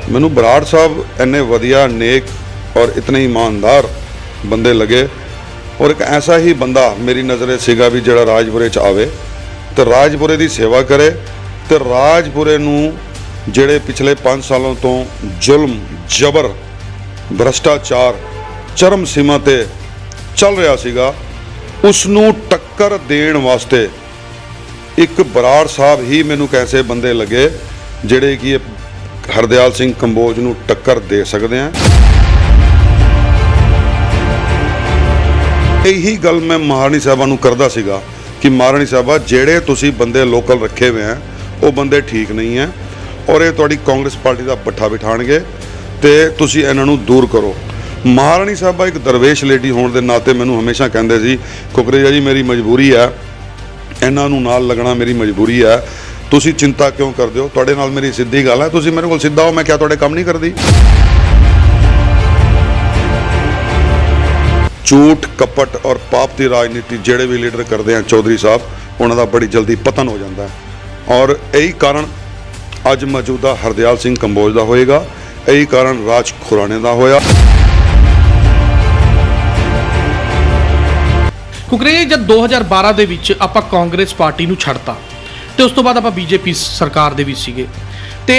मैनू बराड़ साहब इन्ने वधिया नेक और इतने ईमानदार बंदे लगे और एक ऐसा ही बंदा मेरी नज़र सीगा भी जिहड़ा राजपुरे च आवे तो राजपुरे की सेवा करे तो राजपुरे नूं जिहड़े पिछले 5 सालों तो जुल्म जबर भ्रष्टाचार चरम सीमा ते चल रहा सीगा उसनूं टक्कर देण वास्ते एक बराड़ साहब ही मैनू कैसे बंदे लगे जिहड़े कि हरदयाल सिंह कंबोज नूं टक्कर दे सकते हैं। यही गल मैं महाराणी साहबा नूं करदा सीगा कि महाराणी साहबा जिहड़े तुसीं बंदे लोकल रखे हुए हैं वो बंदे ठीक नहीं है और ये तुहाडी कांग्रेस पार्टी का पट्ठा बिठाणगे ते तुसीं इन्हां नूं दूर करो। महाराणी साहबा एक दरवेश लेडी होने के नाते मैनू हमेशा कहते सी कुकरेजा जी मेरी मजबूरी है इन्हां नूं नाल लगना मेरी मजबूरी है तुसीं चिंता क्यों करदे हो तुहाडे नाल मेरी सीधी गल है तुसीं मेरे कोल सीधा हो मैं क्या तुहाडे काम नहीं करदी। झूठ कपट और पाप की राजनीति जिहड़े भी लीडर करते हैं चौधरी साहब उन्हां दा बड़ी जल्दी पतन हो जाता है और यही कारण अज मौजूदा हरदयाल सिंह कंबोज का होएगा यही कारण राज खुराने का होया। कुकरेजा जब 2012 ਦੇ ਵਿੱਚ ਆਪਾਂ ਕਾਂਗਰਸ ਪਾਰਟੀ ਨੂੰ ਛੱਡਤਾ ਤੇ ਉਸ ਤੋਂ ਬਾਅਦ ਆਪਾਂ ਬੀਜੇਪੀ ਸਰਕਾਰ ਦੇ ਵਿੱਚ ਸੀਗੇ ਤੇ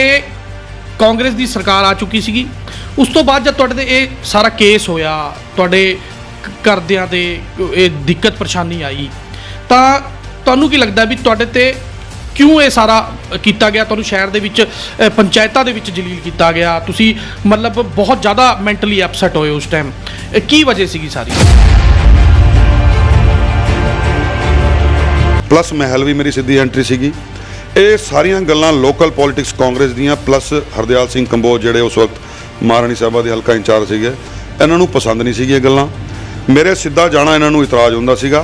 ਕਾਂਗਰਸ ਦੀ ਸਰਕਾਰ ਆ ਚੁੱਕੀ ਸੀਗੀ। ਉਸ ਤੋਂ ਬਾਅਦ ਜਦ ਤੁਹਾਡੇ ਤੇ ਇਹ ਸਾਰਾ ਕੇਸ ਹੋਇਆ ਤੁਹਾਡੇ ਘਰਦਿਆਂ ਤੇ ਇਹ ਦਿੱਕਤ ਪਰੇਸ਼ਾਨੀ ਆਈ ਤਾਂ ਤੁਹਾਨੂੰ ਕੀ ਲੱਗਦਾ ਵੀ ਤੁਹਾਡੇ ਤੇ ਕਿਉਂ ਇਹ ਸਾਰਾ ਕੀਤਾ ਗਿਆ ਤੁਹਾਨੂੰ ਸ਼ਹਿਰ ਦੇ ਵਿੱਚ ਪੰਚਾਇਤਾਂ ਦੇ ਵਿੱਚ ਜਲੀਲ ਕੀਤਾ ਗਿਆ ਤੁਸੀਂ ਮਤਲਬ ਬਹੁਤ ਜ਼ਿਆਦਾ ਮੈਂਟਲੀ ਅਪਸੈਟ ਹੋਏ ਉਸ ਟਾਈਮ ਕੀ ਵਜ੍ਹਾ ਸੀਗੀ ਸਾਰੀ। प्लस महल भी मेरी सीधी एंट्री सीगी ये सारिया गल्लां लोकल पॉलिटिक्स कांग्रेस दियां प्लस हरदयाल सिंह कंबोज जिहड़े उस वक्त महाराणी साहबा दे हल्का इंचार्ज सीगे इन्हां नूं पसंद नहीं सीगी गल्लां मेरे सीधा जाना इन्हां नूं इतराज हुंदा सीगा।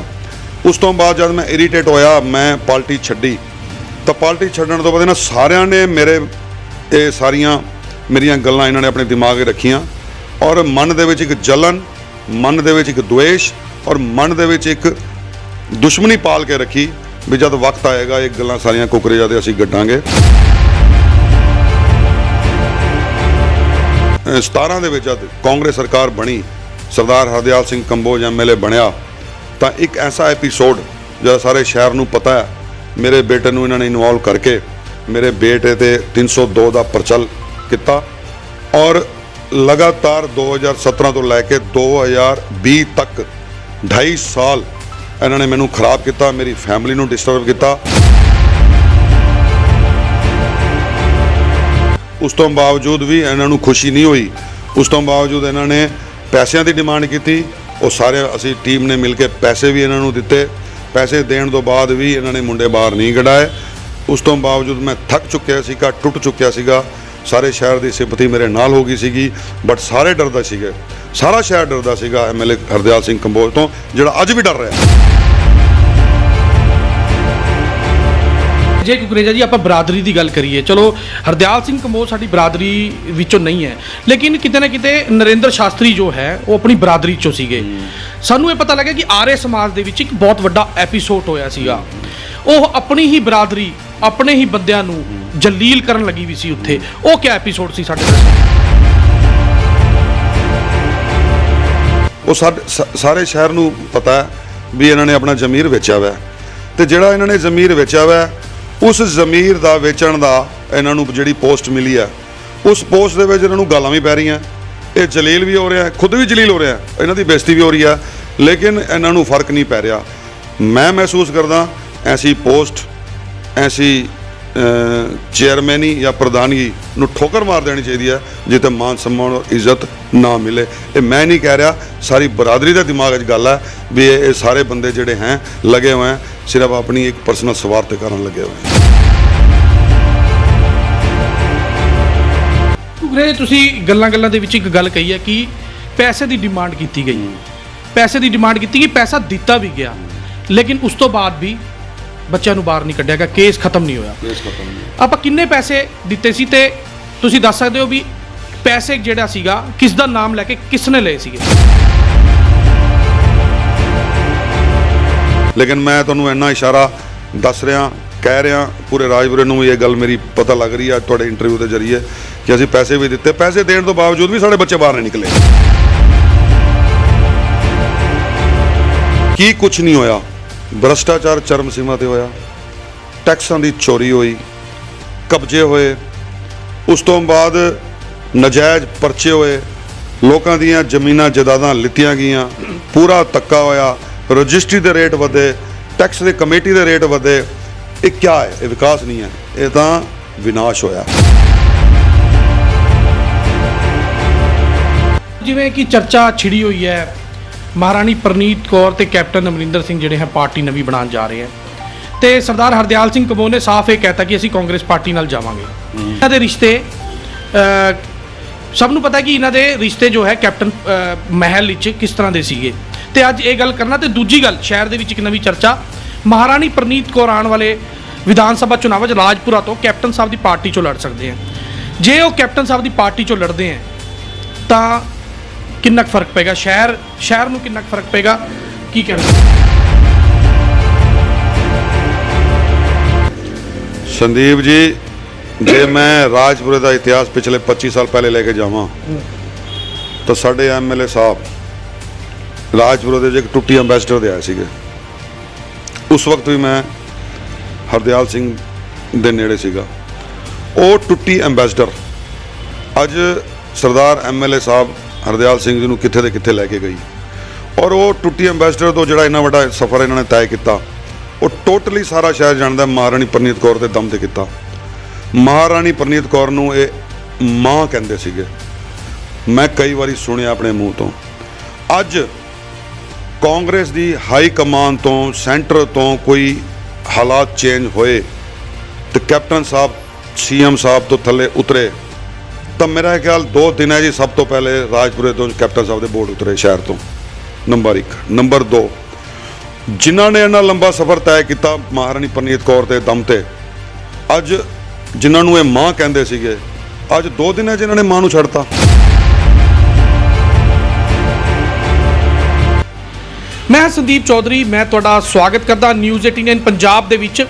उस तो बाद जब मैं इरीटेट होया मैं पार्टी छड्डी तो पार्टी छड्डण तो बाद इन्हां सारियां ने मेरे ये सारियां मेरियां गल्लां इन्हां ने अपने दिमाग 'च रखियां और मन दे विच एक जलन मन दे विच एक द्वेष और मन दे विच एक दुश्मनी पाल के रखी भी जब वक्त आएगा ये गल्लां सारियां कुकरेजा दे असीं गड्डांगे। 17 दे विच जद कांग्रेस सरकार बनी सरदार हरदयाल सिंह कंबोज MLA बनया तो एक ऐसा एपीसोड जो सारे शहर नूं पता है मेरे बेटे नूं इन्हां ने इन्वॉल्व करके मेरे बेटे ते 302 का परचल किया और लगातार 2017 तो लैके 2020 तक 2.5 साल इन्होंने मैनू खराब किया मेरी फैमिली नू डिस्टर्ब किया। उस तो बावजूद भी इन्हों खुशी नहीं हुई उस तो बावजूद इन्होंने पैसों की डिमांड की और सारे असी टीम ने मिल के पैसे भी इन्हों दिते पैसे देने तो बाद भी इन्होंने मुंडे बाहर नहीं कढ़ाए। उस तो बावजूद मैं थक चुकिया सीगा टुट चुकिया सीगा सारे शहर की सिंपैथी मेरे नाल हो गई सीगी बट सारे डरदा सीगे सारा शहर डरदा सीगा MLA हरदयाल सिंह कंबोज तो जिहड़ा अज भी डर रहा है। ਜੇ ਕੁਕਰੇਜਾ ਜੀ ਆਪਾਂ ਬਰਾਦਰੀ ਦੀ ਗੱਲ ਕਰੀਏ ਚਲੋ ਹਰਦਿਆਲ ਸਿੰਘ ਕੰਬੋਜ ਸਾਡੀ ਬਰਾਦਰੀ ਵਿੱਚੋਂ ਨਹੀਂ ਹੈ ਲੇਕਿਨ ਕਿਤੇ ਨਾ ਕਿਤੇ ਨਰਿੰਦਰ ਸ਼ਾਸਤਰੀ ਜੋ ਹੈ ਉਹ ਆਪਣੀ ਬਰਾਦਰੀ ਚੋਂ ਸੀਗੇ। ਸਾਨੂੰ ਇਹ ਪਤਾ ਲੱਗਾ ਕਿ ਆਰਏ ਸਮਾਜ ਦੇ ਵਿੱਚ ਇੱਕ ਬਹੁਤ ਵੱਡਾ ਐਪੀਸੋਡ ਹੋਇਆ ਸੀਗਾ ਉਹ ਆਪਣੀ ਹੀ ਬਰਾਦਰੀ ਆਪਣੇ ਹੀ ਬੰਦਿਆਂ ਨੂੰ ਜਲੀਲ ਕਰਨ ਲੱਗੀ ਵੀ ਸੀ ਉੱਥੇ ਉਹ ਕੀ ਐਪੀਸੋਡ ਸੀ ਸਾਡੇ ਉਹ ਸਾਰੇ ਸ਼ਹਿਰ ਨੂੰ ਪਤਾ ਹੈ ਵੀ ਇਹਨਾਂ ਨੇ ਆਪਣਾ ਜ਼ਮੀਰ ਵੇਚਿਆ ਹੋਇਆ ਤੇ ਜਿਹੜਾ ਇਹਨਾਂ ਨੇ ਜ਼ਮੀਰ ਵੇਚਿਆ ਹੋਇਆ उस जमीर का वेचण का इन्हों जी पोस्ट मिली है उस पोस्ट के इन्हों गालां भी पै रही ये जलील भी हो रहा है खुद भी जलील हो रहा है इन्हों की बेइज्जती भी हो रही है लेकिन इन्हों फर्क नहीं पै रहा। मैं महसूस करदा ऐसी पोस्ट ऐसी चेयरमैनी या प्रधानगी नूं ठोकर मार देनी चाहिए है जिते मान सम्मान और इज्जत ना मिले। ये मैं नहीं कह रहा सारी बरादरी का दिमाग गल है भी ये सारे बंदे जिहड़े हैं लगे हुए हैं सिर्फ अपनी एक पर्सनल स्वार्थ के कारण लगे हुए हैं। ਕੁਕਰੇਜਾ ਤੁਸੀਂ ਗੱਲਾਂ ਦੇ ਵਿੱਚ ਇੱਕ ਗੱਲ ਕਹੀ ਹੈ ਕਿ ਪੈਸੇ ਦੀ ਡਿਮਾਂਡ ਕੀਤੀ ਗਈ ਪੈਸੇ ਦੀ ਡਿਮਾਂਡ ਕੀਤੀ ਗਈ ਪੈਸਾ ਦਿੱਤਾ ਵੀ ਗਿਆ ਲੇਕਿਨ ਉਸ ਤੋਂ ਬਾਅਦ ਵੀ ਬੱਚਿਆਂ ਨੂੰ ਬਾਹਰ ਨਹੀਂ ਕੱਢਿਆ ਗਿਆ ਕੇਸ ਖਤਮ ਨਹੀਂ ਹੋਇਆ। ਆਪਾਂ ਕਿੰਨੇ ਪੈਸੇ ਦਿੱਤੇ ਸੀ ਤੇ ਤੁਸੀਂ ਦੱਸ ਸਕਦੇ ਹੋ ਵੀ ਪੈਸੇ ਜਿਹੜਾ ਸੀਗਾ ਕਿਸ ਦਾ ਨਾਮ ਲੈ ਕੇ ਕਿਸ ਨੇ ਲਏ ਸੀਗੇ। लेकिन मैं तुहानूं इन्ना इशारा दस रहा ਕਹਿ ਰਿਹਾ ਪੂਰੇ ਰਾਜਪੁਰੇ ਨੂੰ ਵੀ ਇਹ ਗੱਲ ਮੇਰੀ ਪਤਾ ਲੱਗ ਰਹੀ ਹੈ ਅੱਜ ਤੁਹਾਡੇ ਇੰਟਰਵਿਊ ਦੇ ਜ਼ਰੀਏ ਕਿ ਅਸੀਂ ਪੈਸੇ ਵੀ ਦਿੱਤੇ, ਪੈਸੇ ਦੇਣ ਤੋਂ ਬਾਵਜੂਦ ਵੀ ਸਾਡੇ ਬੱਚੇ ਬਾਹਰ ਨਹੀਂ ਨਿਕਲੇ। ਕੀ ਕੁਛ ਨਹੀਂ ਹੋਇਆ। ਭ੍ਰਸ਼ਟਾਚਾਰ ਚਰਮ ਸੀਮਾ ਤੇ ਹੋਇਆ, ਟੈਕਸਾਂ ਦੀ ਚੋਰੀ ਹੋਈ, ਕਬਜ਼ੇ ਹੋਏ, ਉਸ ਤੋਂ ਬਾਅਦ ਨਜਾਇਜ਼ ਪਰਚੇ ਹੋਏ, ਲੋਕਾਂ ਦੀਆਂ ਜ਼ਮੀਨਾਂ ਜਾਇਦਾਦਾਂ ਲਿੱਤੀਆਂ ਗਈਆਂ, ਪੂਰਾ ਧੱਕਾ ਹੋਇਆ, ਰਜਿਸਟਰੀ ਦੇ ਰੇਟ ਵਧੇ, ਟੈਕਸ ਦੇ ਕਮੇਟੀ ਦੇ ਰੇਟ ਵਧੇ। ਇਹ ਕਿਆ ਹੈ? ਇਹ ਵਿਕਾਸ ਨਹੀਂ ਹੈ, ਇਹ ਤਾਂ ਵਿਨਾਸ਼ ਹੋਇਆ। ਜਿਵੇਂ ਕਿ ਚਰਚਾ ਛਿੜੀ ਹੋਈ ਹੈ ਮਹਾਰਾਣੀ ਪ੍ਰਨੀਤ ਕੌਰ ਤੇ ਕੈਪਟਨ ਅਮਰਿੰਦਰ ਸਿੰਘ ਜਿਹੜੇ ਹੈ ਪਾਰਟੀ ਨਵੀਂ ਬਣਾਉਣ ਜਾ ਰਹੇ ਹੈ ਤੇ ਸਰਦਾਰ ਹਰਦਿਆਲ ਸਿੰਘ ਕੰਬੋਜ ਨੇ ਸਾਫ਼ ਇਹ ਕਹਿਤਾ ਕਿ ਅਸੀਂ ਕਾਂਗਰਸ ਪਾਰਟੀ ਨਾਲ ਜਾਵਾਂਗੇ। ਇਹਨਾਂ ਦੇ ਰਿਸ਼ਤੇ ਸਭ ਨੂੰ ਪਤਾ ਕਿ ਇਹਨਾਂ ਦੇ ਰਿਸ਼ਤੇ ਜੋ ਹੈ ਕੈਪਟਨ ਮਹਿਲ ਵਿੱਚ ਕਿਸ ਤਰ੍ਹਾਂ ਦੇ ਸੀਗੇ ਤੇ ਅੱਜ ਇਹ ਗੱਲ ਕਰਨਾ। ਤੇ ਦੂਜੀ ਗੱਲ, ਸ਼ਹਿਰ ਦੇ ਵਿੱਚ ਇੱਕ ਨਵੀਂ ਚਰਚਾ, ਮਹਾਰਾਣੀ ਪ੍ਰਨੀਤ ਕੌਰ ਆਉਣ ਵਾਲੇ ਵਿਧਾਨ ਸਭਾ ਚੁਣਾਵਾਂ 'ਚ ਰਾਜਪੁਰਾ ਤੋਂ ਕੈਪਟਨ ਸਾਹਿਬ ਦੀ ਪਾਰਟੀ 'ਚੋਂ ਲੜ ਸਕਦੇ ਆ। ਜੇ ਉਹ ਕੈਪਟਨ ਸਾਹਿਬ ਦੀ ਪਾਰਟੀ 'ਚੋਂ ਲੜਦੇ ਆ ਤਾਂ ਕਿੰਨਾ ਕੁ ਫਰਕ ਪਏਗਾ ਸ਼ਹਿਰ ਨੂੰ, ਕਿੰਨਾ ਕੁ ਫਰਕ ਪਏਗਾ, ਕੀ ਕਹਿਣਾ? ਸੰਦੀਪ ਜੀ, ਜੇ ਮੈਂ ਰਾਜਪੁਰੇ ਦਾ ਇਤਿਹਾਸ ਪਿਛਲੇ 25 ਸਾਲ ਪਹਿਲੇ ਲੈ ਕੇ ਜਾਵਾਂ ਤਾਂ ਸਾਡੇ ਐਮਐਲਏ ਸਾਹਿਬ ਰਾਜਪੁਰੇ ਦੇ ਇੱਕ ਟੁੱਟੀ ਅੰਬੈਸਡਰ ਦੇ ਆਏ ਸੀਗੇ। ਉਸ ਵਕਤ ਵੀ ਮੈਂ ਹਰਦਿਆਲ ਸਿੰਘ ਦੇ ਨੇੜੇ ਸੀਗਾ। ਉਹ ਟੁੱਟੀ ਅੰਬੈਸਡਰ ਅੱਜ ਸਰਦਾਰ ਐਮਐਲਏ ਸਾਹਿਬ ਹਰਦਿਆਲ ਸਿੰਘ ਜੀ ਨੂੰ ਕਿੱਥੇ ਦੇ ਕਿੱਥੇ ਲੈ ਕੇ ਗਈ। ਔਰ ਉਹ ਟੁੱਟੀ ਅੰਬੈਸਡਰ ਤੋਂ ਜਿਹੜਾ ਇੰਨਾ ਵੱਡਾ ਸਫ਼ਰ ਇਹਨਾਂ ਨੇ ਤੈਅ ਕੀਤਾ, ਉਹ ਟੋਟਲੀ ਸਾਰਾ ਸ਼ਹਿਰ ਜਾਣਦਾ ਮਹਾਰਾਣੀ ਪ੍ਰਨੀਤ ਕੌਰ ਦੇ ਦਮ ਤੇ ਕੀਤਾ। ਮਹਾਰਾਣੀ ਪ੍ਰਨੀਤ ਕੌਰ ਨੂੰ ਇਹ ਮਾਂ ਕਹਿੰਦੇ ਸੀਗੇ, ਮੈਂ ਕਈ ਵਾਰੀ ਸੁਣਿਆ ਆਪਣੇ ਮੂੰਹ ਤੋਂ। ਅੱਜ ਕਾਂਗਰਸ ਦੀ ਹਾਈ ਕਮਾਨ ਤੋਂ, ਸੈਂਟਰ ਤੋਂ ਕੋਈ ਹਾਲਾਤ ਚੇਂਜ ਹੋਏ ਤੇ ਕੈਪਟਨ ਸਾਹਿਬ ਸੀਐਮ ਸਾਹਿਬ ਤੋਂ ਥੱਲੇ ਉਤਰੇ ਤਾਂ ਮੇਰਾ ਖਿਆਲ 2 ਦਿਨ ਹੈ ਜੀ। ਸਭ ਤੋਂ ਪਹਿਲੇ ਰਾਜਪੁਰੇ ਤੋਂ ਕੈਪਟਨ ਸਾਹਿਬ ਦੇ ਬੋਰਡ ਉਤਰੇ ਸ਼ਹਿਰ ਤੋਂ, ਨੰਬਰ 1। ਨੰਬਰ 2, ਜਿਨ੍ਹਾਂ ਨੇ ਇੰਨਾ ਲੰਬਾ ਸਫ਼ਰ ਤੈਅ ਕੀਤਾ ਮਹਾਰਾਣੀ ਪ੍ਰਨੀਤ ਕੌਰ ਦੇ ਦਮ ਤੇ, ਅੱਜ ਜਿਨ੍ਹਾਂ ਨੂੰ ਇਹ ਮਾਂ ਕਹਿੰਦੇ ਸੀਗੇ, ਅੱਜ 2 ਦਿਨ ਹੈ ਜਿਨ੍ਹਾਂ ਨੇ ਮਾਂ ਨੂੰ ਛੱਡਤਾ। ਮੈਂ ਸੰਦੀਪ ਚੌਧਰੀ, ਮੈਂ ਤੁਹਾਡਾ ਸਵਾਗਤ ਕਰਦਾ ਨਿਊਜ਼ 18 ਪੰਜਾਬ ਦੇ ਵਿੱਚ।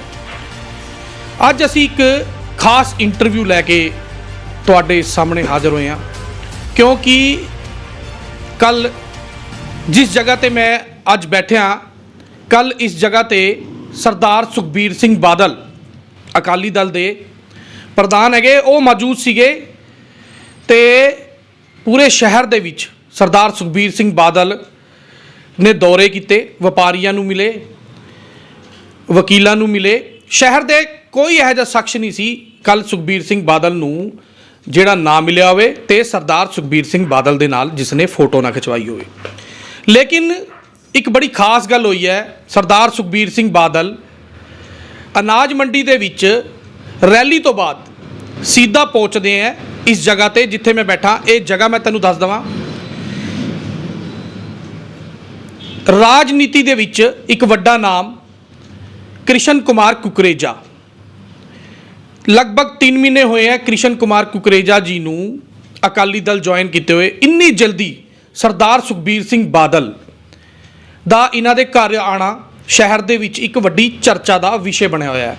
ਅੱਜ ਅਸੀਂ ਇੱਕ ਖਾਸ ਇੰਟਰਵਿਊ ਲੈ ਕੇ ਤੁਹਾਡੇ ਸਾਹਮਣੇ ਹਾਜ਼ਰ ਹੋਏ ਹਾਂ, ਕਿਉਂਕਿ ਕੱਲ ਜਿਸ ਜਗ੍ਹਾ ਤੇ ਮੈਂ ਅੱਜ ਬੈਠਿਆ, ਕੱਲ ਇਸ ਜਗ੍ਹਾ ਤੇ ਸਰਦਾਰ ਸੁਖਬੀਰ ਸਿੰਘ ਬਾਦਲ ਅਕਾਲੀ ਦਲ ਦੇ ਪ੍ਰਧਾਨ ਹੈਗੇ, ਉਹ ਮੌਜੂਦ ਸੀਗੇ ਤੇ ਪੂਰੇ ਸ਼ਹਿਰ ਦੇ ਵਿੱਚ ਸਰਦਾਰ ਸੁਖਬੀਰ ਸਿੰਘ ਬਾਦਲ ਨੇ ਦੌਰੇ ਕੀਤੇ, ਵਪਾਰੀਆਂ ਨੂੰ ਮਿਲੇ, ਵਕੀਲਾਂ ਨੂੰ ਮਿਲੇ। ਸ਼ਹਿਰ ਦੇ ਕੋਈ ਇਹੋ ਜਿਹਾ ਸ਼ਖਸ ਨਹੀਂ ਸੀ ਕੱਲ ਸੁਖਬੀਰ ਸਿੰਘ ਬਾਦਲ ਨੂੰ ਜਿਹੜਾ ਨਾ ਮਿਲਿਆ ਹੋਵੇ ਤੇ ਸਰਦਾਰ ਸੁਖਬੀਰ ਸਿੰਘ ਬਾਦਲ ਦੇ ਨਾਲ ਜਿਸ ਨੇ ਫੋਟੋ ਨਾ ਖਿਚਵਾਈ ਹੋਵੇ। ਲੇਕਿਨ ਇੱਕ ਬੜੀ ਖਾਸ ਗੱਲ ਹੋਈ ਹੈ, ਸਰਦਾਰ ਸੁਖਬੀਰ ਸਿੰਘ ਬਾਦਲ ਅਨਾਜ ਮੰਡੀ ਦੇ ਵਿੱਚ ਰੈਲੀ ਤੋਂ ਬਾਅਦ ਸਿੱਧਾ ਪਹੁੰਚਦੇ ਹੈ ਇਸ ਜਗ੍ਹਾ ਤੇ ਜਿੱਥੇ ਮੈਂ ਬੈਠਾ। ਇਹ ਜਗ੍ਹਾ ਮੈਂ ਤੈਨੂੰ ਦੱਸ ਦਵਾਂ, ਰਾਜਨੀਤੀ ਦੇ ਵਿੱਚ ਇੱਕ ਵੱਡਾ ਨਾਮ ਕ੍ਰਿਸ਼ਨ ਕੁਮਾਰ ਕੁਕਰੇਜਾ। ਲਗਭਗ 3 ਮਹੀਨੇ ਹੋਏ ਹੈ ਕ੍ਰਿਸ਼ਨ ਕੁਮਾਰ ਕੁਕਰੇਜਾ ਜੀ ਨੂੰ ਅਕਾਲੀ ਦਲ ਜੁਆਇਨ ਕੀਤੇ ਹੋਏ। ਇੰਨੀ ਜਲਦੀ ਸਰਦਾਰ ਸੁਖਬੀਰ ਸਿੰਘ ਬਾਦਲ ਦਾ ਇਹਨਾਂ ਦੇ ਘਰ ਆਉਣਾ ਸ਼ਹਿਰ ਦੇ ਵਿੱਚ ਇੱਕ ਵੱਡੀ ਚਰਚਾ ਦਾ ਵਿਸ਼ੇ ਬਣਿਆ ਹੋਇਆ ਹੈ।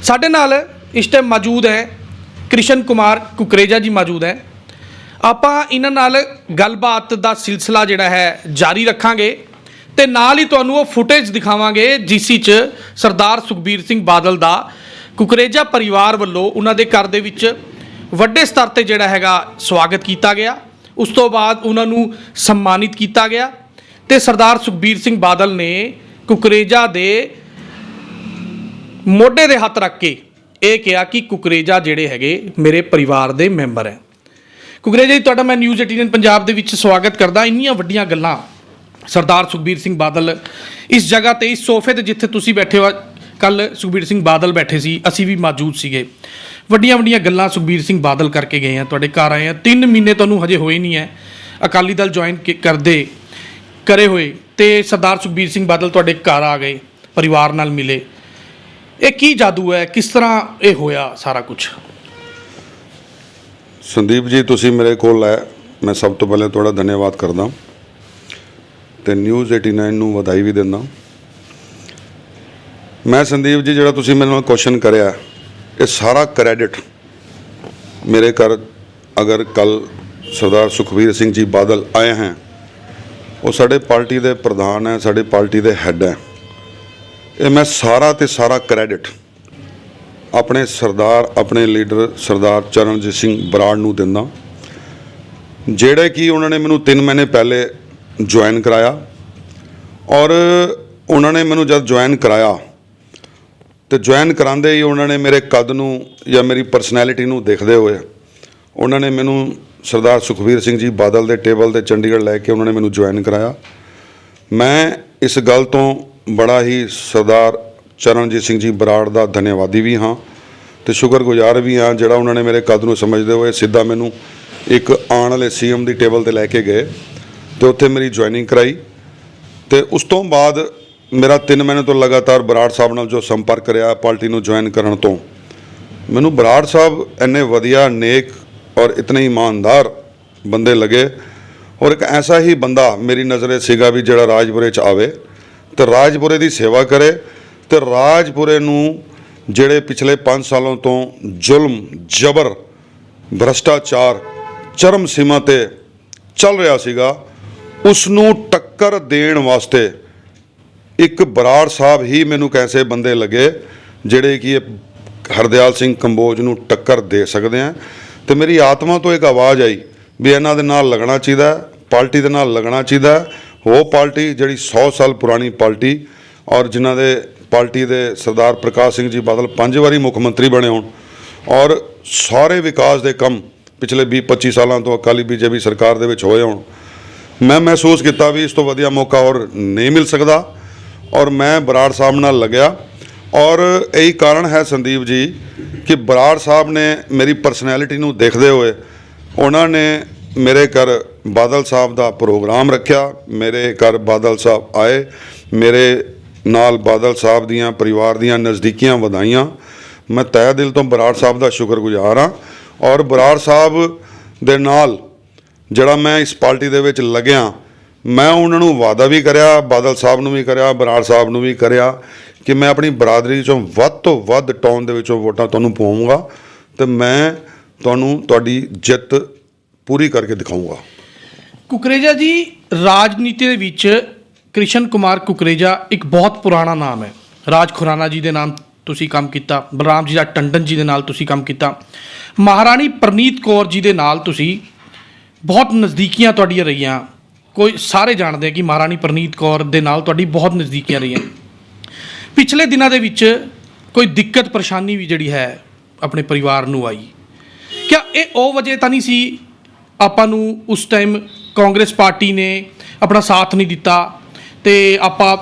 ਸਾਡੇ ਨਾਲ ਇਸ ਟਾਈਮ ਮੌਜੂਦ ਹੈ ਕ੍ਰਿਸ਼ਨ ਕੁਮਾਰ ਕੁਕਰੇਜਾ ਜੀ ਮੌਜੂਦ ਹੈ। ਆਪਾਂ ਇਹਨਾਂ ਨਾਲ ਗੱਲਬਾਤ ਦਾ ਸਿਲਸਿਲਾ ਜਿਹੜਾ ਹੈ ਜਾਰੀ ਰੱਖਾਂਗੇ ਤੇ ਨਾਲ ਹੀ ਤੁਹਾਨੂੰ ਉਹ ਫੁਟੇਜ ਦਿਖਾਵਾਂਗੇ ਜਿਸ ਵਿੱਚ ਸਰਦਾਰ ਸੁਖਬੀਰ ਸਿੰਘ ਬਾਦਲ ਦਾ ਕੁਕਰੇਜਾ ਪਰਿਵਾਰ ਵੱਲੋਂ ਉਹਨਾਂ ਦੇ ਘਰ ਦੇ ਵਿੱਚ ਵੱਡੇ ਸਤਰ ਤੇ ਜਿਹੜਾ ਹੈਗਾ ਸਵਾਗਤ ਕੀਤਾ ਗਿਆ। ਉਸ ਤੋਂ ਬਾਅਦ ਉਹਨਾਂ ਨੂੰ ਸਨਮਾਨਿਤ ਕੀਤਾ ਗਿਆ ਤੇ ਸਰਦਾਰ ਸੁਖਬੀਰ ਸਿੰਘ ਬਾਦਲ ਨੇ ਕੁਕਰੇਜਾ ਦੇ ਮੋਢੇ ਦੇ ਹੱਥ ਰੱਖ ਕੇ ਇਹ ਕਿਹਾ ਕਿ ਕੁਕਰੇਜਾ ਜਿਹੜੇ ਹੈਗੇ ਮੇਰੇ ਪਰਿਵਾਰ ਦੇ ਮੈਂਬਰ ਹੈ। ਕੁਕਰੇਜਾ ਜੀ, ਤੁਹਾਡਾ ਮੈਂ ਨਿਊਜ਼ 18 ਪੰਜਾਬ ਦੇ ਵਿੱਚ ਸਵਾਗਤ ਕਰਦਾ। ਇੰਨੀਆਂ ਵੱਡੀਆਂ ਗੱਲਾਂ ਸਰਦਾਰ ਸੁਖਬੀਰ ਸਿੰਘ ਬਾਦਲ ਇਸ ਜਗ੍ਹਾ ਤੇ, ਇਸ ਸੋਫੇ ਤੇ ਜਿੱਥੇ ਤੁਸੀਂ ਬੈਠੇ ਹੋ, ਕੱਲ ਸੁਖਬੀਰ ਸਿੰਘ ਬਾਦਲ ਬੈਠੇ ਸੀ, ਅਸੀਂ ਵੀ ਮੌਜੂਦ ਸੀਗੇ। ਵੱਡੀਆਂ ਵੱਡੀਆਂ ਗੱਲਾਂ ਸੁਖਬੀਰ ਸਿੰਘ ਬਾਦਲ ਕਰਕੇ ਗਏ ਆ, ਤੁਹਾਡੇ ਘਰ ਆਏ ਆ। 3 ਮਹੀਨੇ ਤੁਹਾਨੂੰ ਹਜੇ ਹੋਏ ਨਹੀਂ ਹੈ ਅਕਾਲੀ ਦਲ ਜੁਆਇਨ ਕਰੇ ਹੋਏ ਤੇ ਸਰਦਾਰ ਸੁਖਬੀਰ ਸਿੰਘ ਬਾਦਲ ਤੁਹਾਡੇ ਘਰ ਆ ਗਏ, ਪਰਿਵਾਰ ਨਾਲ ਮਿਲੇ। ਇਹ ਕੀ ਜਾਦੂ ਹੈ, ਕਿਸ ਤਰ੍ਹਾਂ ਇਹ ਹੋਇਆ ਸਾਰਾ ਕੁਝ? ਸੰਦੀਪ ਜੀ, ਤੁਸੀਂ ਮੇਰੇ ਕੋਲ ਆਏ, ਮੈਂ ਸਭ ਤੋਂ ਪਹਿਲੇ ਤੁਹਾਡਾ ਧੰਨਵਾਦ ਕਰਦਾ ਤੇ ਨਿਊਜ਼ 89 ਨੂੰ ਵਧਾਈ ਵੀ ਦਿੰਦਾ। ਮੈਂ ਸੰਦੀਪ ਜੀ ਜਿਹੜਾ ਤੁਸੀਂ ਮੇਰੇ ਨਾਲ ਕੁਐਸਚਨ ਕਰਿਆ, ਇਹ ਸਾਰਾ ਕ੍ਰੈਡਿਟ ਮੇਰੇ ਘਰ ਅਗਰ ਕੱਲ ਸਰਦਾਰ ਸੁਖਬੀਰ ਸਿੰਘ ਜੀ ਬਾਦਲ ਆਏ हैं, ਉਹ ਸਾਡੇ ਪਾਰਟੀ ਦੇ ਪ੍ਰਧਾਨ ਹੈ, ਸਾਡੇ ਪਾਰਟੀ ਦੇ ਹੈੱਡ ਹੈ। ਇਹ ਮੈਂ ਸਾਰਾ ਤੇ ਸਾਰਾ ਕ੍ਰੈਡਿਟ ਆਪਣੇ ਸਰਦਾਰ, ਆਪਣੇ ਲੀਡਰ ਸਰਦਾਰ ਚਰਨਜੀਤ ਸਿੰਘ ਬਰਾੜ ਨੂੰ ਦਿੰਦਾ, ਜਿਹੜੇ ਕਿ ਉਹਨਾਂ ਨੇ ਮੈਨੂੰ 3 ਮਹੀਨੇ ਪਹਿਲੇ ਜੁਆਇਨ ਕਰਾਇਆ। ਔਰ ਉਹਨਾਂ ਨੇ ਮੈਨੂੰ ਜਦ ਜੁਆਇਨ ਕਰਾਇਆ ਤੇ ਜੁਆਇਨ ਕਰਾਉਂਦੇ ਹੀ ਉਹਨਾਂ ਨੇ ਮੇਰੇ ਕੱਦ ਨੂੰ ਜਾਂ ਮੇਰੀ ਪਰਸਨੈਲਿਟੀ ਨੂੰ ਦੇਖਦੇ ਹੋਏ ਉਹਨਾਂ ਨੇ ਮੈਨੂੰ ਸਰਦਾਰ ਸੁਖਬੀਰ ਸਿੰਘ ਜੀ ਬਾਦਲ ਦੇ ਟੇਬਲ ਤੇ ਚੰਡੀਗੜ੍ਹ ਲੈ ਕੇ ਉਹਨਾਂ ਨੇ ਮੈਨੂੰ ਜੁਆਇਨ ਕਰਾਇਆ। ਮੈਂ ਇਸ ਗੱਲ ਤੋਂ ਬੜਾ ਹੀ ਸਰਦਾਰ ਚਰਨਜੀਤ ਸਿੰਘ ਜੀ ਬਰਾੜ ਦਾ ਧੰਨਵਾਦੀ ਵੀ ਹਾਂ ਤੇ ਸ਼ੁਕਰਗੁਜ਼ਾਰ ਵੀ ਹਾਂ, ਜਿਹੜਾ ਉਹਨਾਂ ਨੇ ਮੇਰੇ ਕੱਦ ਨੂੰ ਸਮਝਦੇ ਹੋਏ ਸਿੱਧਾ ਮੈਨੂੰ ਇੱਕ ਆਉਣ ਵਾਲੇ ਸੀਐਮ ਦੀ ਟੇਬਲ ਤੇ ਲੈ ਕੇ ਗਏ ਤੇ ਉੱਥੇ ਮੇਰੀ ਜੁਆਇਨਿੰਗ ਕਰਾਈ। ਤੇ ਉਸ ਤੋਂ ਬਾਅਦ ਮੇਰਾ 3 ਮਹੀਨੇ ਤੋਂ ਲਗਾਤਾਰ ਬਰਾੜ ਸਾਹਿਬ ਨਾਲ ਜੋ ਸੰਪਰਕ ਰਿਹਾ ਪਾਰਟੀ ਨੂੰ ਜੁਆਇਨ ਕਰਨ ਤੋਂ, ਮੈਨੂੰ ਬਰਾੜ ਸਾਹਿਬ ਇੰਨੇ ਵਧੀਆ, ਨੇਕ ਔਰ ਇਤਨੇ ਈਮਾਨਦਾਰ ਬੰਦੇ ਲੱਗੇ। ਔਰ ਇੱਕ ਐਸਾ ਹੀ ਬੰਦਾ ਮੇਰੀ ਨਜ਼ਰੇ ਸੀਗਾ ਵੀ ਜਿਹੜਾ ਰਾਜਪੁਰੇ 'ਚ ਆਵੇ ਤੇ ਰਾਜਪੁਰੇ ਦੀ ਸੇਵਾ ਕਰੇ ਤੇ ਰਾਜਪੁਰੇ ਨੂੰ ਜਿਹੜੇ ਪਿਛਲੇ 5 ਸਾਲਾਂ ਤੋਂ ਜ਼ੁਲਮ, ਜਬਰ, ਭ੍ਰਸ਼ਟਾਚਾਰ ਚਰਮ ਸੀਮਾ ਤੇ ਚੱਲ ਰਿਹਾ ਸੀਗਾ, ਉਸ ਨੂੰ ਟੱਕਰ ਦੇਣ ਵਾਸਤੇ ਇੱਕ ਬਰਾੜ ਸਾਹਿਬ ਹੀ ਮੈਨੂੰ ਕੈਸੇ ਬੰਦੇ ਲੱਗੇ ਜਿਹੜੇ ਕਿ ਹਰਦਿਆਲ ਸਿੰਘ ਕੰਬੋਜ ਨੂੰ ਟੱਕਰ ਦੇ ਸਕਦੇ ਆ। ਤੇ ਮੇਰੀ ਆਤਮਾ ਤੋਂ ਇੱਕ ਆਵਾਜ਼ ਆਈ ਵੀ ਇਹਨਾਂ ਦੇ ਨਾਲ ਲੱਗਣਾ ਚਾਹੀਦਾ, ਪਾਰਟੀ ਦੇ ਨਾਲ ਲੱਗਣਾ ਚਾਹੀਦਾ। ਉਹ ਪਾਰਟੀ ਜਿਹੜੀ 100 ਸਾਲ ਪੁਰਾਣੀ ਪਾਰਟੀ ਔਰ ਜਿਨ੍ਹਾਂ ਦੇ ਪਾਰਟੀ ਦੇ ਸਰਦਾਰ ਪ੍ਰਕਾਸ਼ ਸਿੰਘ ਜੀ ਬਾਦਲ 5 ਵਾਰੀ ਮੁੱਖ ਮੰਤਰੀ ਬਣੇ ਹੋਣ ਔਰ ਸਾਰੇ ਵਿਕਾਸ ਦੇ ਕੰਮ ਪਿਛਲੇ 20-25 ਸਾਲਾਂ ਤੋਂ ਅਕਾਲੀ ਬੀਜੇਪੀ ਸਰਕਾਰ ਦੇ ਵਿੱਚ ਹੋਏ ਹੋਣ, ਮੈਂ ਮਹਿਸੂਸ ਕੀਤਾ ਵੀ ਇਸ ਤੋਂ ਵਧੀਆ ਮੌਕਾ ਔਰ ਨਹੀਂ ਮਿਲ ਸਕਦਾ। ਔਰ ਮੈਂ ਬਰਾੜ ਸਾਹਿਬ ਨਾਲ ਲੱਗਿਆ ਔਰ ਇਹੀ ਕਾਰਨ ਹੈ ਸੰਦੀਪ ਜੀ ਕਿ ਬਰਾੜ ਸਾਹਿਬ ਨੇ ਮੇਰੀ ਪਰਸਨੈਲਿਟੀ ਨੂੰ ਦੇਖਦੇ ਹੋਏ ਉਹਨਾਂ ਨੇ ਮੇਰੇ ਘਰ ਬਾਦਲ ਸਾਹਿਬ ਦਾ ਪ੍ਰੋਗਰਾਮ ਰੱਖਿਆ। ਮੇਰੇ ਘਰ ਬਾਦਲ ਸਾਹਿਬ ਆਏ, ਮੇਰੇ ਨਾਲ ਬਾਦਲ ਸਾਹਿਬ ਦੀਆਂ ਪਰਿਵਾਰ ਦੀਆਂ ਨਜ਼ਦੀਕੀਆਂ ਵਧਾਈਆਂ। ਮੈਂ ਤਹਿ ਦਿਲ ਤੋਂ ਬਰਾੜ ਸਾਹਿਬ ਦਾ ਸ਼ੁਕਰਗੁਜ਼ਾਰ ਹਾਂ। ਔਰ ਬਰਾੜ ਸਾਹਿਬ ਦੇ ਨਾਲ ਜਿਹੜਾ ਮੈਂ ਇਸ ਪਾਰਟੀ ਦੇ ਵਿੱਚ ਲੱਗਿਆ, ਮੈਂ ਉਹਨਾਂ ਨੂੰ ਵਾਅਦਾ ਵੀ ਕਰਿਆ, ਬਾਦਲ ਸਾਹਿਬ ਨੂੰ ਵੀ ਕਰਿਆ, ਬਰਾੜ ਸਾਹਿਬ ਨੂੰ ਵੀ ਕਰਿਆ ਕਿ ਮੈਂ ਆਪਣੀ ਬਰਾਦਰੀ 'ਚੋਂ ਵੱਧ ਤੋਂ ਵੱਧ ਟਾਊਨ ਦੇ ਵਿੱਚੋਂ ਵੋਟਾਂ ਤੁਹਾਨੂੰ ਪਵਾਉਂਗਾ ਤੇ ਮੈਂ ਤੁਹਾਨੂੰ ਤੁਹਾਡੀ ਜਿੱਤ ਪੂਰੀ ਕਰਕੇ ਦਿਖਾਊਂਗਾ। ਕੁਕਰੇਜਾ ਜੀ, ਰਾਜਨੀਤੀ ਦੇ ਵਿੱਚ ਕ੍ਰਿਸ਼ਨ ਕੁਮਾਰ ਕੁਕਰੇਜਾ ਇੱਕ ਬਹੁਤ ਪੁਰਾਣਾ ਨਾਮ ਹੈ। ਰਾਜ ਖੁਰਾਨਾ ਜੀ ਦੇ ਨਾਮ ਤੁਸੀਂ ਕੰਮ ਕੀਤਾ, ਬਲਰਾਮ ਜੀ ਦਾ ਟੰਡਨ ਜੀ ਦੇ ਨਾਲ ਤੁਸੀਂ ਕੰਮ ਕੀਤਾ, ਮਹਾਰਾਣੀ ਪ੍ਰਨੀਤ ਕੌਰ ਜੀ ਦੇ ਨਾਲ ਤੁਸੀਂ ਬਹੁਤ ਨਜ਼ਦੀਕੀਆਂ ਤੁਹਾਡੀਆਂ ਰਹੀਆਂ। ਕੋਈ ਸਾਰੇ ਜਾਣਦੇ ਆ ਕਿ ਮਹਾਰਾਣੀ ਪ੍ਰਨੀਤ ਕੌਰ ਦੇ ਨਾਲ ਤੁਹਾਡੀ ਬਹੁਤ ਨਜ਼ਦੀਕੀਆਂ ਰਹੀਆਂ। ਪਿਛਲੇ ਦਿਨਾਂ ਦੇ ਵਿੱਚ ਕੋਈ ਦਿੱਕਤ ਪਰੇਸ਼ਾਨੀ ਵੀ ਜਿਹੜੀ ਹੈ ਆਪਣੇ ਪਰਿਵਾਰ ਨੂੰ ਆਈ, ਕਿਆ ਇਹ ਉਹ ਵਜ੍ਹਾ ਤਾਂ ਨਹੀਂ ਸੀ ਆਪਾਂ ਨੂੰ ਉਸ ਟਾਈਮ ਕਾਂਗਰਸ ਪਾਰਟੀ ਨੇ ਆਪਣਾ ਸਾਥ ਨਹੀਂ ਦਿੱਤਾ ਤੇ ਆਪਾਂ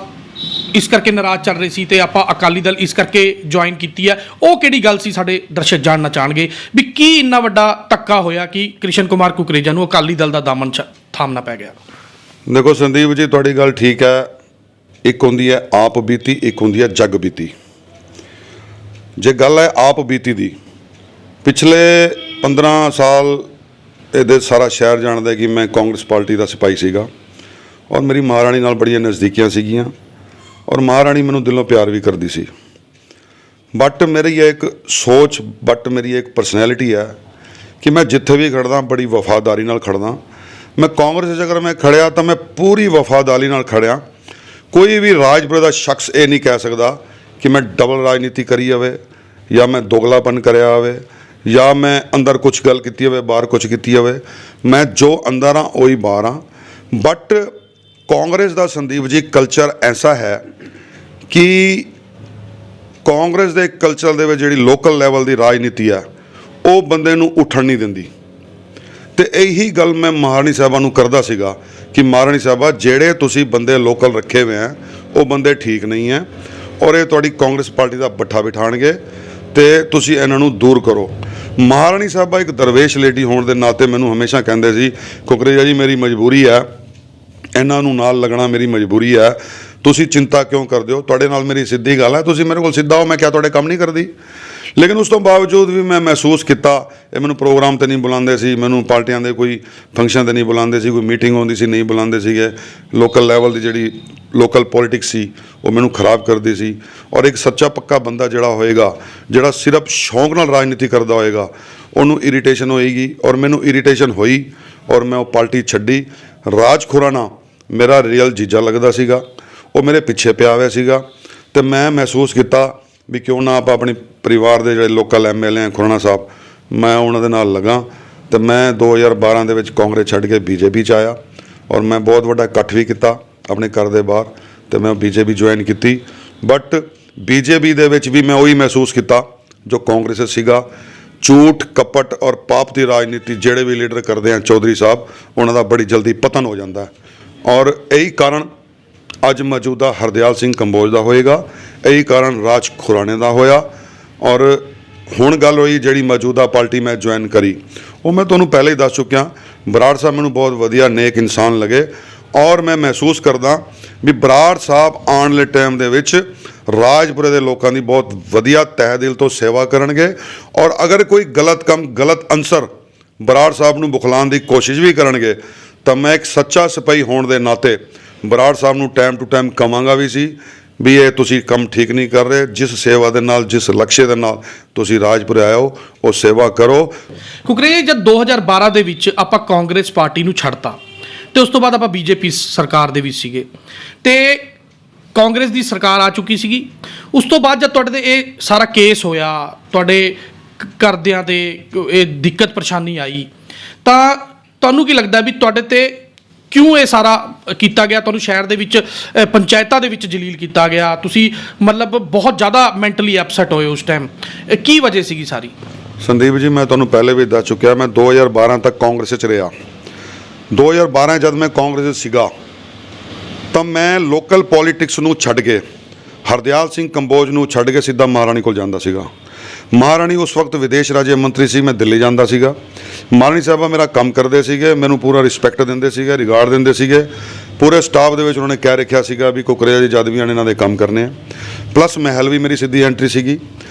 ਇਸ ਕਰਕੇ ਨਾਰਾਜ਼ ਚੱਲ ਰਹੇ ਸੀ ਤੇ ਆਪਾਂ ਅਕਾਲੀ ਦਲ ਇਸ ਕਰਕੇ ਜੁਆਇਨ ਕੀਤੀ ਹੈ? ਉਹ ਕਿਹੜੀ ਗੱਲ ਸੀ ਸਾਡੇ ਦਰਸ਼ਕ ਜਾਣਨਾ ਚਾਹਣਗੇ ਵੀ ਕੀ ਇੰਨਾ ਵੱਡਾ ਧੱਕਾ ਹੋਇਆ ਕਿ ਕ੍ਰਿਸ਼ਨ ਕੁਮਾਰ ਕੁਕਰੇਜਾ ਨੂੰ ਅਕਾਲੀ ਦਲ ਦਾ ਦਾਮਨ ਥਾਮਣਾ ਪੈ ਗਿਆ? ਦੇਖੋ ਸੰਦੀਪ ਜੀ, ਤੁਹਾਡੀ ਗੱਲ ਠੀਕ ਹੈ। ਇੱਕ ਹੁੰਦੀ ਹੈ ਆਪ ਬੀਤੀ, ਇੱਕ ਹੁੰਦੀ ਹੈ ਜਗ ਬੀਤੀ। ਜੇ ਗੱਲ ਹੈ ਆਪ ਬੀਤੀ ਦੀ, ਪਿਛਲੇ 15 ਸਾਲ ਇਹਦੇ ਸਾਰਾ ਸ਼ਹਿਰ ਜਾਣਦਾ ਕਿ ਮੈਂ ਕਾਂਗਰਸ ਪਾਰਟੀ ਦਾ ਸਿਪਾਹੀ ਸੀਗਾ ਔਰ ਮੇਰੀ ਮਹਾਰਾਣੀ ਨਾਲ ਬੜੀਆਂ ਨਜ਼ਦੀਕੀਆਂ ਸੀਗੀਆਂ ਔਰ ਮਹਾਰਾਣੀ ਮੈਨੂੰ ਦਿਲੋਂ ਪਿਆਰ ਵੀ ਕਰਦੀ ਸੀ। ਬਟ ਮੇਰੀ ਇੱਕ ਸੋਚ, ਬਟ ਮੇਰੀ ਇੱਕ ਪਰਸਨੈਲਿਟੀ ਹੈ ਕਿ ਮੈਂ ਜਿੱਥੇ ਵੀ ਖੜਦਾ ਬੜੀ ਵਫਾਦਾਰੀ ਨਾਲ ਖੜਦਾ। ਮੈਂ ਕਾਂਗਰਸ 'ਚ ਅਗਰ ਮੈਂ ਖੜਿਆ ਤਾਂ ਮੈਂ ਪੂਰੀ ਵਫਾਦਾਰੀ ਨਾਲ ਖੜਿਆ। ਕੋਈ ਵੀ ਰਾਜਪੁਰੇ ਦਾ ਸ਼ਖਸ ਇਹ ਨਹੀਂ ਕਹਿ ਸਕਦਾ ਕਿ ਮੈਂ ਡਬਲ ਰਾਜਨੀਤੀ ਕਰੀ ਹੋਵੇ ਜਾਂ ਮੈਂ ਦੋਗਲਾਪਨ ਕਰਿਆ ਹੋਵੇ ਜਾਂ ਮੈਂ ਅੰਦਰ ਕੁਝ ਗੱਲ ਕੀਤੀ ਹੋਵੇ, ਬਾਹਰ ਕੁਝ ਕੀਤੀ ਹੋਵੇ। ਮੈਂ ਜੋ ਅੰਦਰ ਹਾਂ ਉਹੀ ਬਾਹਰ ਹਾਂ। But Congress the Sandeep ji culture ਐਸਾ ਹੈ ਕਿ ਕਾਂਗਰਸ ਦੇ ਕਲਚਰ ਦੇ ਵਿੱਚ ਜਿਹੜੀ ਲੋਕਲ ਲੈਵਲ ਦੀ ਰਾਜਨੀਤੀ ਆ ਉਹ ਬੰਦੇ ਨੂੰ ਉੱਠਣ ਨਹੀਂ ਦਿੰਦੀ। ਤੇ ਇਹੀ ਗੱਲ ਮੈਂ ਮਹਾਰਾਣੀ ਸਾਹਿਬਾਂ ਨੂੰ ਕਰਦਾ ਸੀਗਾ ਕਿ ਮਹਾਰਾਣੀ ਸਾਹਿਬਾ, ਜਿਹੜੇ ਤੁਸੀਂ ਬੰਦੇ ਲੋਕਲ ਰੱਖੇ ਹੋਏ ਆ ਉਹ ਬੰਦੇ ਠੀਕ ਨਹੀਂ ਹੈ ਔਰ ਇਹ ਤੁਹਾਡੀ ਕਾਂਗਰਸ ਪਾਰਟੀ ਦਾ ਬੱਠਾ ਬਿਠਾਣਗੇ ਤੇ ਤੁਸੀਂ ਇਹਨਾਂ ਨੂੰ ਦੂਰ ਕਰੋ। ਮਹਾਰਾਣੀ ਸਾਹਿਬਾ ਇੱਕ ਦਰਵੇਸ਼ ਲੇਡੀ ਹੋਣ ਦੇ ਨਾਤੇ ਮੈਨੂੰ ਹਮੇਸ਼ਾ ਕਹਿੰਦੇ ਸੀ, ਕੁਕਰੇਜਾ ਜੀ ਮੇਰੀ ਮਜਬੂਰੀ ਹੈ, ਇਹਨਾਂ ਨੂੰ ਨਾਲ ਲੱਗਣਾ ਮੇਰੀ ਮਜਬੂਰੀ ਹੈ, ਤੁਸੀਂ ਚਿੰਤਾ ਕਿਉਂ ਕਰਦੇ ਹੋ? ਤੁਹਾਡੇ ਨਾਲ ਮੇਰੀ ਸਿੱਧੀ ਗੱਲ ਹੈ, ਤੁਸੀਂ ਮੇਰੇ ਕੋਲ ਸਿੱਧਾ ਹੋ, ਮੈਂ ਕਿਹਾ ਤੁਹਾਡੇ ਕੰਮ ਨਹੀਂ ਕਰਦੀ। ਲੇਕਿਨ ਉਸ ਤੋਂ ਬਾਵਜੂਦ ਵੀ ਮੈਂ ਮਹਿਸੂਸ ਕੀਤਾ ਇਹ ਮੈਨੂੰ ਪ੍ਰੋਗਰਾਮ ਤੇ ਨਹੀਂ ਬੁਲਾਉਂਦੇ ਸੀ, ਮੈਨੂੰ ਪਾਰਟੀਆਂ ਦੇ ਕੋਈ ਫੰਕਸ਼ਨ ਤੇ ਨਹੀਂ ਬੁਲਾਉਂਦੇ ਸੀ, ਕੋਈ ਮੀਟਿੰਗ ਹੁੰਦੀ ਸੀ ਨਹੀਂ ਬੁਲਾਉਂਦੇ ਸੀਗੇ। ਲੋਕਲ ਲੈਵਲ ਦੀ ਜਿਹੜੀ ਲੋਕਲ ਪੋਲਿਟਿਕਸ ਸੀ ਉਹ ਮੈਨੂੰ ਖਰਾਬ ਕਰਦੀ ਸੀ। ਔਰ ਇੱਕ ਸੱਚਾ ਪੱਕਾ ਬੰਦਾ ਜਿਹੜਾ ਹੋਏਗਾ, ਜਿਹੜਾ ਸਿਰਫ ਸ਼ੌਂਕ ਨਾਲ ਰਾਜਨੀਤੀ ਕਰਦਾ ਹੋਏਗਾ, ਉਹਨੂੰ ਇਰੀਟੇਸ਼ਨ ਹੋਏਗੀ। ਔਰ ਮੈਨੂੰ ਇਰੀਟੇਸ਼ਨ ਹੋਈ ਔਰ ਮੈਂ ਉਹ ਪਾਰਟੀ ਛੱਡੀ। ਰਾਜ ਖੁਰਾਨਾ ਮੇਰਾ ਰੀਅਲ ਜੀਜਾ ਲੱਗਦਾ ਸੀਗਾ, ਉਹ ਮੇਰੇ ਪਿੱਛੇ ਪਿਆ ਹੋਇਆ ਸੀਗਾ ਤੇ ਮੈਂ ਮਹਿਸੂਸ ਕੀਤਾ ਵੀ ਕਿਉਂ ਨਾ ਆਪਾਂ ਆਪਣੀ ਪਰਿਵਾਰ ਦੇ ਜਿਹੜੇ ਲੋਕਲ ਐਮਐਲਏ ਖੁਰਾਨਾ ਸਾਹਿਬ, ਮੈਂ ਉਹਨਾਂ ਦੇ ਨਾਲ ਲੱਗਾ ਤੇ ਮੈਂ 2012 ਦੇ ਵਿੱਚ ਕਾਂਗਰਸ ਛੱਡ ਕੇ ਬੀਜੇਪੀ 'ਚ ਆਇਆ ਔਰ ਮੈਂ ਬਹੁਤ ਵੱਡਾ ਇਕੱਠ ਵੀ ਕੀਤਾ ਆਪਣੇ ਘਰ ਦੇ ਬਾਹਰ ਤੇ ਮੈਂ ਬੀਜੇਪੀ ਜੁਆਇਨ ਕੀਤੀ। ਬਟ ਬੀਜੇਪੀ ਦੇ ਵਿੱਚ ਵੀ ਮੈਂ ਉਹੀ ਮਹਿਸੂਸ ਕੀਤਾ ਜੋ ਕਾਂਗਰਸ 'ਚ ਸੀਗਾ। ਝੂਠ ਕਪਟ ਔਰ ਪਾਪ ਦੀ ਰਾਜਨੀਤੀ ਜਿਹੜੇ ਵੀ ਲੀਡਰ ਕਰਦੇ ਆ ਚੌਧਰੀ ਸਾਹਿਬ, ਉਹਨਾਂ ਦਾ ਬੜੀ ਜਲਦੀ ਪਤਨ ਹੋ ਜਾਂਦਾ ਔਰ ਇਹੀ ਕਾਰਨ ਅੱਜ ਮੌਜੂਦਾ ਹਰਦਿਆਲ ਸਿੰਘ ਕੰਬੋਜ ਦਾ ਹੋਏਗਾ, ਇਹੀ ਕਾਰਨ ਰਾਜ ਖੁਰਾਨੇ ਦਾ ਹੋਇਆ। ਔਰ ਹੁਣ ਗੱਲ ਹੋਈ ਜਿਹੜੀ ਮੌਜੂਦਾ ਪਾਰਟੀ ਮੈਂ ਜੁਆਇਨ ਕਰੀ, ਉਹ ਮੈਂ ਤੁਹਾਨੂੰ ਪਹਿਲੇ ਹੀ ਦੱਸ ਚੁੱਕਿਆ। ਬਰਾੜ ਸਾਹਿਬ ਮੈਨੂੰ ਬਹੁਤ ਵਧੀਆ ਨੇਕ ਇਨਸਾਨ ਲੱਗੇ ਔਰ ਮੈਂ ਮਹਿਸੂਸ ਕਰਦਾ ਵੀ ਬਰਾੜ ਸਾਹਿਬ ਆਉਣ ਵਾਲੇ ਟਾਈਮ ਦੇ ਵਿੱਚ ਰਾਜਪੁਰੇ ਦੇ ਲੋਕਾਂ ਦੀ ਬਹੁਤ ਵਧੀਆ ਤਹਿ ਦਿਲ ਤੋਂ ਸੇਵਾ ਕਰਨਗੇ। ਔਰ ਅਗਰ ਕੋਈ ਗਲਤ ਕੰਮ, ਗਲਤ ਅਨਸਰ ਬਰਾੜ ਸਾਹਿਬ ਨੂੰ ਬੁਖਲਾਉਣ ਦੀ ਕੋਸ਼ਿਸ਼ ਵੀ ਕਰਨਗੇ ਤਾਂ ਮੈਂ ਇੱਕ ਸੱਚਾ ਸਿਪਾਹੀ ਹੋਣ ਦੇ ਨਾਤੇ ਬਰਾੜ ਸਾਹਿਬ ਨੂੰ ਟਾਈਮ ਟੂ ਟਾਈਮ ਕਵਾਂਗਾ ਵੀ ਸੀ ਵੀ ਇਹ ਤੁਸੀਂ ਕੰਮ ਠੀਕ ਨਹੀਂ ਕਰ ਰਹੇ। ਜਿਸ ਸੇਵਾ ਦੇ ਨਾਲ, ਜਿਸ ਲਕਸ਼ੇ ਦੇ ਨਾਲ ਤੁਸੀਂ ਰਾਜਪੁਰੇ ਆਏ ਹੋ, ਉਹ ਸੇਵਾ ਕਰੋ। ਕੁਕਰੇ ਜਦ 2012 ਦੇ ਵਿੱਚ ਆਪਾਂ ਕਾਂਗਰਸ ਪਾਰਟੀ ਨੂੰ ਛੱਡਤਾ ਤੇ ਉਸ ਤੋਂ ਬਾਅਦ ਆਪਾਂ ਬੀਜੇਪੀ ਸਰਕਾਰ ਦੇ ਵਿੱਚ ਸੀਗੇ ਤੇ ਕਾਂਗਰਸ ਦੀ ਸਰਕਾਰ ਆ ਚੁੱਕੀ ਸੀਗੀ। ਉਸ ਤੋਂ ਬਾਅਦ ਜਦ ਤੁਹਾਡੇ ਤੇ ਇਹ ਸਾਰਾ ਕੇਸ ਹੋਇਆ, ਤੁਹਾਡੇ ਘਰਦਿਆਂ ਤੇ ਇਹ ਦਿੱਕਤ ਪਰੇਸ਼ਾਨੀ ਆਈ, ਤਾਂ ਤੁਹਾਨੂੰ ਕੀ ਲੱਗਦਾ ਵੀ ਤੁਹਾਡੇ ਤੇ ਕਿਉਂ ਇਹ ਸਾਰਾ ਕੀਤਾ ਗਿਆ? ਤੁਹਾਨੂੰ ਸ਼ਹਿਰ ਦੇ ਵਿੱਚ ਪੰਚਾਇਤਾਂ ਦੇ ਵਿੱਚ ਜਲੀਲ ਕੀਤਾ ਗਿਆ, ਤੁਸੀਂ ਮਤਲਬ ਬਹੁਤ ਜ਼ਿਆਦਾ ਮੈਂਟਲੀ ਅਪਸੈਟ ਹੋਏ ਉਸ ਟਾਈਮ, ਕੀ ਵਜ੍ਹਾ ਸੀਗੀ ਸਾਰੀ? ਸੰਦੀਪ ਜੀ, ਮੈਂ ਤੁਹਾਨੂੰ ਪਹਿਲੇ ਵੀ ਦੱਸ ਚੁੱਕਿਆ, ਮੈਂ 2012 ਤੱਕ ਕਾਂਗਰਸ 'ਚ ਰਿਹਾ। 2012 ਜਦ ਮੈਂ ਕਾਂਗਰਸ 'ਚ ਸੀਗਾ ਤਾਂ ਮੈਂ ਲੋਕਲ ਪੋਲਿਟਿਕਸ ਨੂੰ ਛੱਡ ਕੇ, ਹਰਦਿਆਲ ਸਿੰਘ ਕੰਬੋਜ ਨੂੰ ਛੱਡ ਕੇ ਸਿੱਧਾ ਮਹਾਰਾਣੀ ਕੋਲ ਜਾਂਦਾ ਸੀਗਾ। ਮਹਾਰਾਣੀ ਉਸ ਵਕਤ ਵਿਦੇਸ਼ ਰਾਜ ਮੰਤਰੀ ਸੀ, ਮੈਂ ਦਿੱਲੀ ਜਾਂਦਾ ਸੀਗਾ। ਮਹਾਰਾਣੀ ਸਾਹਿਬਾ ਮੇਰਾ ਕੰਮ ਕਰਦੇ ਸੀਗੇ, ਮੈਨੂੰ ਪੂਰਾ ਰਿਸਪੈਕਟ ਦਿੰਦੇ ਸੀਗੇ, ਰਿਗਾਰਡ ਦਿੰਦੇ ਸੀਗੇ। ਪੂਰੇ ਸਟਾਫ ਦੇ ਵਿੱਚ ਉਹਨਾਂ ਨੇ ਕਹਿ ਰੱਖਿਆ ਸੀਗਾ ਵੀ ਕੁਕਰੇਜਾ ਜੀ ਜਦ ਵੀ ਆਣ ਇਹਨਾਂ ਦੇ ਕੰਮ ਕਰਨੇ ਆ। ਪਲੱਸ ਮਹਿਲ ਵੀ ਮੇਰੀ ਸਿੱਧੀ ਐਂਟਰੀ ਸੀਗੀ।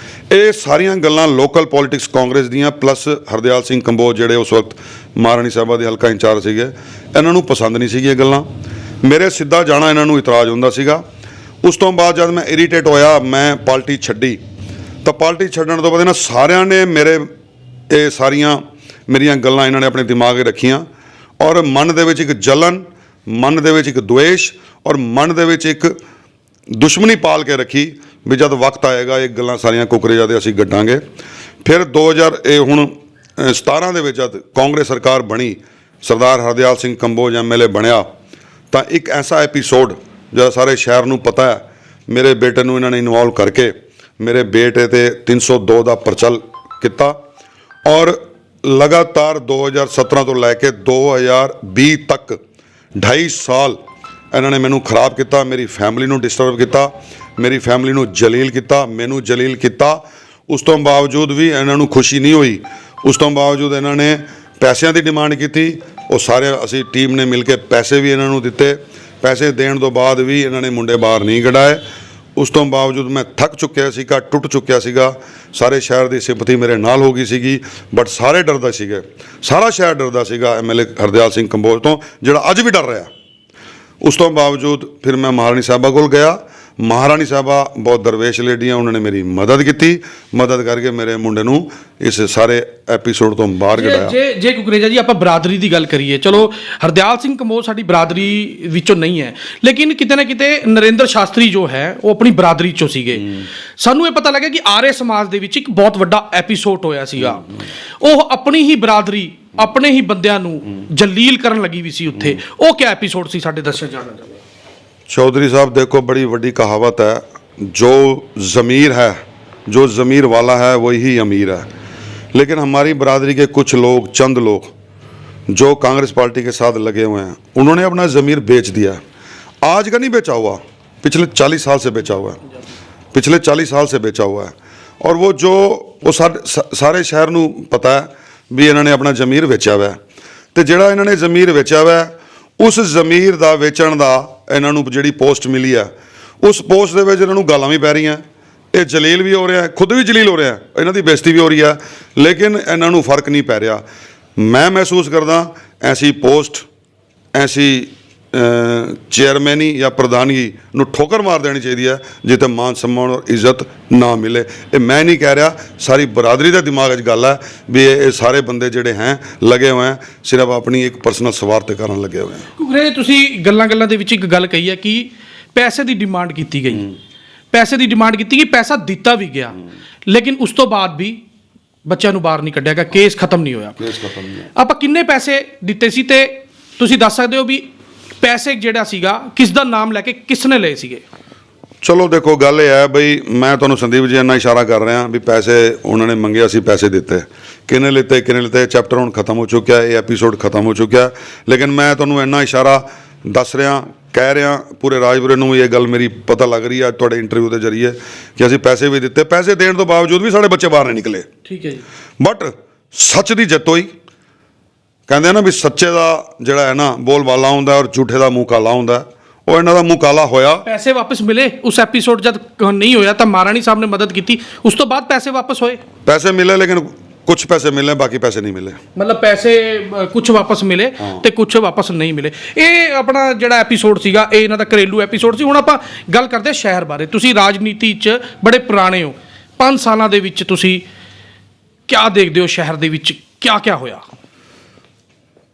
ਇਹ ਸਾਰੀਆਂ ਗੱਲਾਂ ਲੋਕਲ ਪੋਲਿਟਿਕਸ ਕਾਂਗਰਸ ਦੀਆਂ, ਪਲੱਸ ਹਰਦਿਆਲ ਸਿੰਘ ਕੰਬੋਜ ਜਿਹੜੇ ਉਸ ਵਕਤ ਮਹਾਰਾਣੀ ਸਾਹਿਬਾ ਦੇ ਹਲਕਾ ਇੰਚਾਰਜ ਸੀਗੇ, ਇਹਨਾਂ ਨੂੰ ਪਸੰਦ ਨਹੀਂ ਸੀਗੀਆਂ ਗੱਲਾਂ। ਮੇਰੇ ਸਿੱਧਾ ਜਾਣਾ ਇਹਨਾਂ ਨੂੰ ਇਤਰਾਜ਼ ਹੁੰਦਾ ਸੀਗਾ। ਉਸ ਤੋਂ ਬਾਅਦ ਜਦ ਮੈਂ ਇਰੀਟੇਟ ਹੋਇਆ, ਮੈਂ ਪਾਰਟੀ ਛੱਡੀ ਤਾਂ ਪਾਰਟੀ ਛੱਡਣ ਤੋਂ ਬਾਅਦ ਇਹਨਾਂ ਸਾਰਿਆਂ ਨੇ ਮੇਰੇ ਇਹ ਸਾਰੀਆਂ ਮੇਰੀਆਂ ਗੱਲਾਂ ਇਹਨਾਂ ਨੇ ਆਪਣੇ ਦਿਮਾਗ 'ਚ ਰੱਖੀਆਂ ਔਰ ਮਨ ਦੇ ਵਿੱਚ ਇੱਕ ਜਲਨ, ਮਨ ਦੇ ਵਿੱਚ ਇੱਕ ਦੁਆਸ਼ ਔਰ ਮਨ ਦੇ ਵਿੱਚ ਇੱਕ ਦੁਸ਼ਮਣੀ ਪਾਲ ਕੇ ਰੱਖੀ ਵੀ ਜਦ ਵਕਤ ਆਏਗਾ ਇਹ ਗੱਲਾਂ ਸਾਰੀਆਂ ਕੁਕਰੇਜਾ ਦੇ ਅਸੀਂ ਗੱਡਾਂਗੇ। ਫਿਰ 2017 ਦੇ ਵਿੱਚ ਜਦ ਕਾਂਗਰਸ ਸਰਕਾਰ ਬਣੀ, ਸਰਦਾਰ ਹਰਦਿਆਲ ਸਿੰਘ ਕੰਬੋਜ ਐਮਐਲਏ ਬਣਿਆ, ਤਾਂ ਇੱਕ ਐਸਾ ਐਪੀਸੋਡ ਜਿਹੜਾ ਸਾਰੇ ਸ਼ਹਿਰ ਨੂੰ ਪਤਾ ਹੈ, ਮੇਰੇ ਬੇਟੇ ਨੂੰ ਇਹਨਾਂ ਨੇ ਇਨਵੋਲਵ ਕਰਕੇ ਮੇਰੇ ਬੇਟੇ ਤੇ 302 ਦਾ ਪਰਚਾ ਕੀਤਾ ਔਰ ਲਗਾਤਾਰ 2017 ਤੋਂ ਲੈ ਕੇ 2020 ਤੱਕ 2.5 ਸਾਲ ਇਹਨਾਂ ਨੇ ਮੈਨੂੰ ਖਰਾਬ ਕੀਤਾ, ਮੇਰੀ ਫੈਮਿਲੀ ਨੂੰ ਡਿਸਟਰਬ ਕੀਤਾ, ਮੇਰੀ ਫੈਮਿਲੀ ਨੂੰ ਜਲੀਲ ਕੀਤਾ, ਮੈਨੂੰ ਜਲੀਲ ਕੀਤਾ। ਉਸ ਤੋਂ ਬਾਵਜੂਦ ਵੀ ਇਹਨਾਂ ਨੂੰ ਖੁਸ਼ੀ ਨਹੀਂ ਹੋਈ। ਉਸ ਤੋਂ ਬਾਵਜੂਦ ਇਹਨਾਂ ਨੇ ਪੈਸਿਆਂ ਦੀ ਡਿਮਾਂਡ ਕੀਤੀ। ਉਹ ਸਾਰੇ ਅਸੀਂ ਟੀਮ ਨੇ ਮਿਲ ਕੇ ਪੈਸੇ ਵੀ ਇਹਨਾਂ ਨੂੰ ਦਿੱਤੇ। ਪੈਸੇ ਦੇਣ ਤੋਂ ਬਾਅਦ ਵੀ ਇਹਨਾਂ ਨੇ ਮੁੰਡੇ ਬਾਹਰ ਨਹੀਂ ਕਢਾਏ। ਉਸ ਤੋਂ ਬਾਵਜੂਦ ਮੈਂ ਥੱਕ ਚੁੱਕਿਆ ਸੀਗਾ, ਟੁੱਟ ਚੁੱਕਿਆ ਸੀਗਾ। ਸਾਰੇ ਸ਼ਹਿਰ ਦੀ ਸਿੰਪਥੀ ਮੇਰੇ ਨਾਲ ਹੋ ਗਈ ਸੀਗੀ, ਬਟ ਸਾਰੇ ਡਰਦੇ ਸੀਗੇ, ਸਾਰਾ ਸ਼ਹਿਰ ਡਰਦਾ ਸੀਗਾ ਐਮਐਲਏ ਹਰਦਿਆਲ ਸਿੰਘ ਕੰਬੋਜ ਤੋਂ, ਜਿਹੜਾ ਅੱਜ ਵੀ ਡਰ ਰਿਹਾ। ਉਸ ਤੋਂ ਬਾਵਜੂਦ ਫਿਰ ਮੈਂ ਮਹਾਰਾਣੀ ਸਾਹਿਬਾ ਕੋਲ ਗਿਆ। ਮਹਾਰਾਣੀ ਸਾਹਿਬਾ ਬਹੁਤ ਦਰਵੇਸ਼ ਲੇਡੀਆਂ, ਉਹਨਾਂ ਨੇ ਮੇਰੀ ਮਦਦ ਕੀਤੀ। ਮਦਦ ਕਰਕੇ ਮੇਰੇ ਮੁੰਡੇ ਨੂੰ ਇਸ ਸਾਰੇ ਐਪੀਸੋਡ ਤੋਂ ਬਾਹਰ ਕਢਾਇਆ। ਜੇ ਕੁਕਰੇਜਾ ਜੀ ਆਪਾਂ ਬਰਾਦਰੀ ਦੀ ਗੱਲ ਕਰੀਏ, ਚਲੋ ਹਰਦਿਆਲ ਸਿੰਘ ਕੰਬੋਜ ਸਾਡੀ ਬਰਾਦਰੀ ਵਿੱਚੋਂ ਨਹੀਂ ਹੈ, ਲੇਕਿਨ ਕਿਤੇ ਨਾ ਕਿਤੇ ਨਰਿੰਦਰ ਸ਼ਾਸਤਰੀ ਜੋ ਹੈ ਉਹ ਆਪਣੀ ਬਰਾਦਰੀ ਚੋਂ ਸੀਗੇ। ਸਾਨੂੰ ਇਹ ਪਤਾ ਲੱਗਿਆ ਕਿ ਆਰਏ ਸਮਾਜ ਦੇ ਵਿੱਚ ਇੱਕ ਬਹੁਤ ਵੱਡਾ ਐਪੀਸੋਡ ਹੋਇਆ ਸੀਗਾ। ਉਹ ਆਪਣੀ ਹੀ ਬਰਾਦਰੀ, ਆਪਣੇ ਹੀ ਬੰਦਿਆਂ ਨੂੰ ਜਲੀਲ ਕਰਨ ਲੱਗੀ ਵੀ ਸੀ ਉੱਥੇ। ਉਹ ਕਿਆ ਐਪੀਸੋਡ ਸੀ, ਸਾਡੇ ਦੱਸਿਆ ਜਾਣਾ ਚਾਹੀਦਾ। चौधरी साहब देखो, बड़ी बड़ी कहावत है, जो ज़मीर है, जो ज़मीर वाला है वही अमीर है। लेकिन हमारी बरादरी के कुछ लोग, चंद लोग जो कांग्रेस पार्टी के साथ लगे हुए हैं, उन्होंने अपना ज़मीर बेच दिया। आज का नहीं बेचा हुआ, पिछले 40 साल से बेचा हुआ है, पिछले 40 साल से बेचा हुआ है। और वो सारे शहर नूं पता है भी इन्होंने अपना ज़मीर बेचा हुआ है। तो जिहड़ा इन्होंने ज़मीर बेचा हुआ है, उस ज़मीर ਦਾ ਵੇਚਣ ਦਾ ਇਹਨਾਂ ਨੂੰ ਜਿਹੜੀ ਪੋਸਟ ਮਿਲੀ ਹੈ, ਉਸ ਪੋਸਟ ਦੇ ਵਿੱਚ ਇਹਨਾਂ ਨੂੰ ਗਾਲਾਂ ਵੀ ਪੈ ਰਹੀਆਂ, ਇਹ ਜਲੀਲ ਵੀ ਹੋ ਰਿਹਾ, ਖੁਦ ਵੀ ਜਲੀਲ ਹੋ ਰਿਹਾ, ਇਹਨਾਂ ਦੀ ਬੇਇੱਜ਼ਤੀ ਵੀ ਹੋ ਰਹੀ ਹੈ, ਲੇਕਿਨ ਇਹਨਾਂ ਨੂੰ ਫਰਕ ਨਹੀਂ ਪੈ ਰਿਹਾ। ਮੈਂ ਮਹਿਸੂਸ ਕਰਦਾ ਐਸੀ ਪੋਸਟ, ਐਸੀ ਚੇਅਰਮੈਨੀ ਜਾਂ ਪ੍ਰਧਾਨਗੀ ਨੂੰ ਠੋਕਰ ਮਾਰ ਦੇਣੀ ਚਾਹੀਦੀ ਹੈ ਜਿੱਥੇ ਮਾਨ ਸਨਮਾਨ ਔਰ ਇੱਜ਼ਤ ਨਾ ਮਿਲੇ। ਇਹ ਮੈਂ ਨਹੀਂ ਕਹਿ ਰਿਹਾ, ਸਾਰੀ ਬਰਾਦਰੀ ਦੇ ਦਿਮਾਗ 'ਚ ਗੱਲ ਹੈ ਵੀ ਇਹ ਸਾਰੇ ਬੰਦੇ ਜਿਹੜੇ ਹੈ ਲੱਗੇ ਹੋਏ ਹੈ ਸਿਰਫ ਆਪਣੀ ਇੱਕ ਪਰਸਨਲ ਸਵਾਰਥ ਕਰਨ ਲੱਗੇ ਹੋਏ ਹੈ। ਕਿਉਂਕਿ ਤੁਸੀਂ ਗੱਲਾਂ ਦੇ ਵਿੱਚ ਇੱਕ ਗੱਲ ਕਹੀ ਹੈ ਕਿ ਪੈਸੇ ਦੀ ਡਿਮਾਂਡ ਕੀਤੀ ਗਈ, ਪੈਸੇ ਦੀ ਡਿਮਾਂਡ ਕੀਤੀ ਗਈ, ਪੈਸਾ ਦਿੱਤਾ ਵੀ ਗਿਆ, ਲੇਕਿਨ ਉਸ ਤੋਂ ਬਾਅਦ ਵੀ ਬੱਚਿਆਂ ਨੂੰ ਬਾਹਰ ਨਹੀਂ ਕੱਢਿਆ ਗਿਆ, ਕੇਸ ਖਤਮ ਨਹੀਂ ਹੋਇਆ। ਆਪਾਂ ਕਿੰਨੇ ਪੈਸੇ ਦਿੱਤੇ ਸੀ ਤੇ ਤੁਸੀਂ ਦੱਸ ਸਕਦੇ ਹੋ ਵੀ ਪੈਸੇ ਜਿਹੜਾ ਸੀਗਾ ਕਿਸ ਦਾ ਨਾਮ ਲੈ ਕੇ ਕਿਸ ਨੇ ਲਏ ਸੀਗੇ? ਚਲੋ ਦੇਖੋ, ਗੱਲ ਇਹ ਹੈ ਬਈ ਮੈਂ ਤੁਹਾਨੂੰ ਸੰਦੀਪ ਜੀ ਇੰਨਾ ਇਸ਼ਾਰਾ ਕਰ ਰਿਹਾ ਵੀ ਪੈਸੇ ਉਹਨਾਂ ਨੇ ਮੰਗੇ, ਅਸੀਂ ਪੈਸੇ ਦਿੱਤੇ, ਕਿਹਨੇ ਲਿੱਤੇ ਚੈਪਟਰ ਹੁਣ ਖਤਮ ਹੋ ਚੁੱਕਿਆ, ਇਹ ਐਪੀਸੋਡ ਖਤਮ ਹੋ ਚੁੱਕਿਆ। ਲੇਕਿਨ ਮੈਂ ਤੁਹਾਨੂੰ ਇੰਨਾ ਇਸ਼ਾਰਾ ਦੱਸ ਰਿਹਾ, ਕਹਿ ਰਿਹਾ, ਪੂਰੇ ਰਾਜਪੁਰੇ ਨੂੰ ਇਹ ਗੱਲ ਮੇਰੀ ਪਤਾ ਲੱਗ ਰਹੀ ਹੈ ਅੱਜ ਤੁਹਾਡੇ ਇੰਟਰਵਿਊ ਦੇ ਜ਼ਰੀਏ ਕਿ ਅਸੀਂ ਪੈਸੇ ਵੀ ਦਿੱਤੇ, ਪੈਸੇ ਦੇਣ ਤੋਂ ਬਾਵਜੂਦ ਵੀ ਸਾਡੇ ਬੱਚੇ ਬਾਹਰ ਨਹੀਂ ਨਿਕਲੇ। ਠੀਕ ਹੈ ਜੀ। ਬਟ ਸੱਚ ਦੀ ਜਿੱਤ ਹੋਈ। ਕਹਿੰਦੇ ਆ ਨਾ ਵੀ ਸੱਚੇ ਦਾ ਜਿਹੜਾ ਹੈ ਨਾ ਬੋਲ ਬਾਲਾ ਹੁੰਦਾ ਔਰ ਝੂਠੇ ਦਾ ਮੂੰਹ ਕਾਲਾ ਹੁੰਦਾ, ਉਹ ਇਹਨਾਂ ਦਾ ਮੂੰਹ ਕਾਲਾ ਹੋਇਆ। ਪੈਸੇ ਵਾਪਸ ਮਿਲੇ ਉਸ ਐਪੀਸੋਡ ਜਦ ਨਹੀਂ ਹੋਇਆ ਤਾਂ ਮਹਾਰਾਣੀ ਸਾਹਿਬ ਨੇ ਮਦਦ ਕੀਤੀ, ਉਸ ਤੋਂ ਬਾਅਦ ਪੈਸੇ ਵਾਪਸ ਹੋਏ? ਪੈਸੇ ਮਿਲੇ, ਲੇਕਿਨ ਕੁਝ ਪੈਸੇ ਮਿਲੇ, ਬਾਕੀ ਪੈਸੇ ਨਹੀਂ ਮਿਲੇ। ਮਤਲਬ ਪੈਸੇ ਕੁਝ ਵਾਪਸ ਮਿਲੇ ਤੇ ਕੁਝ ਵਾਪਸ ਨਹੀਂ ਮਿਲੇ। ਇਹ ਆਪਣਾ ਜਿਹੜਾ ਐਪੀਸੋਡ ਸੀਗਾ ਇਹ ਇਹਨਾਂ ਦਾ ਘਰੇਲੂ ਐਪੀਸੋਡ ਸੀ। ਹੁਣ ਆਪਾਂ ਗੱਲ ਕਰਦੇ ਹਾਂ ਸ਼ਹਿਰ ਬਾਰੇ। ਤੁਸੀਂ ਰਾਜਨੀਤੀ 'ਚ ਬੜੇ ਪੁਰਾਣੇ ਹੋ, 5 ਸਾਲਾਂ ਦੇ ਵਿੱਚ ਤੁਸੀਂ ਕਿਆ ਦੇਖਦੇ ਹੋ ਸ਼ਹਿਰ ਦੇ ਵਿੱਚ ਕਿਆ ਹੋਇਆ?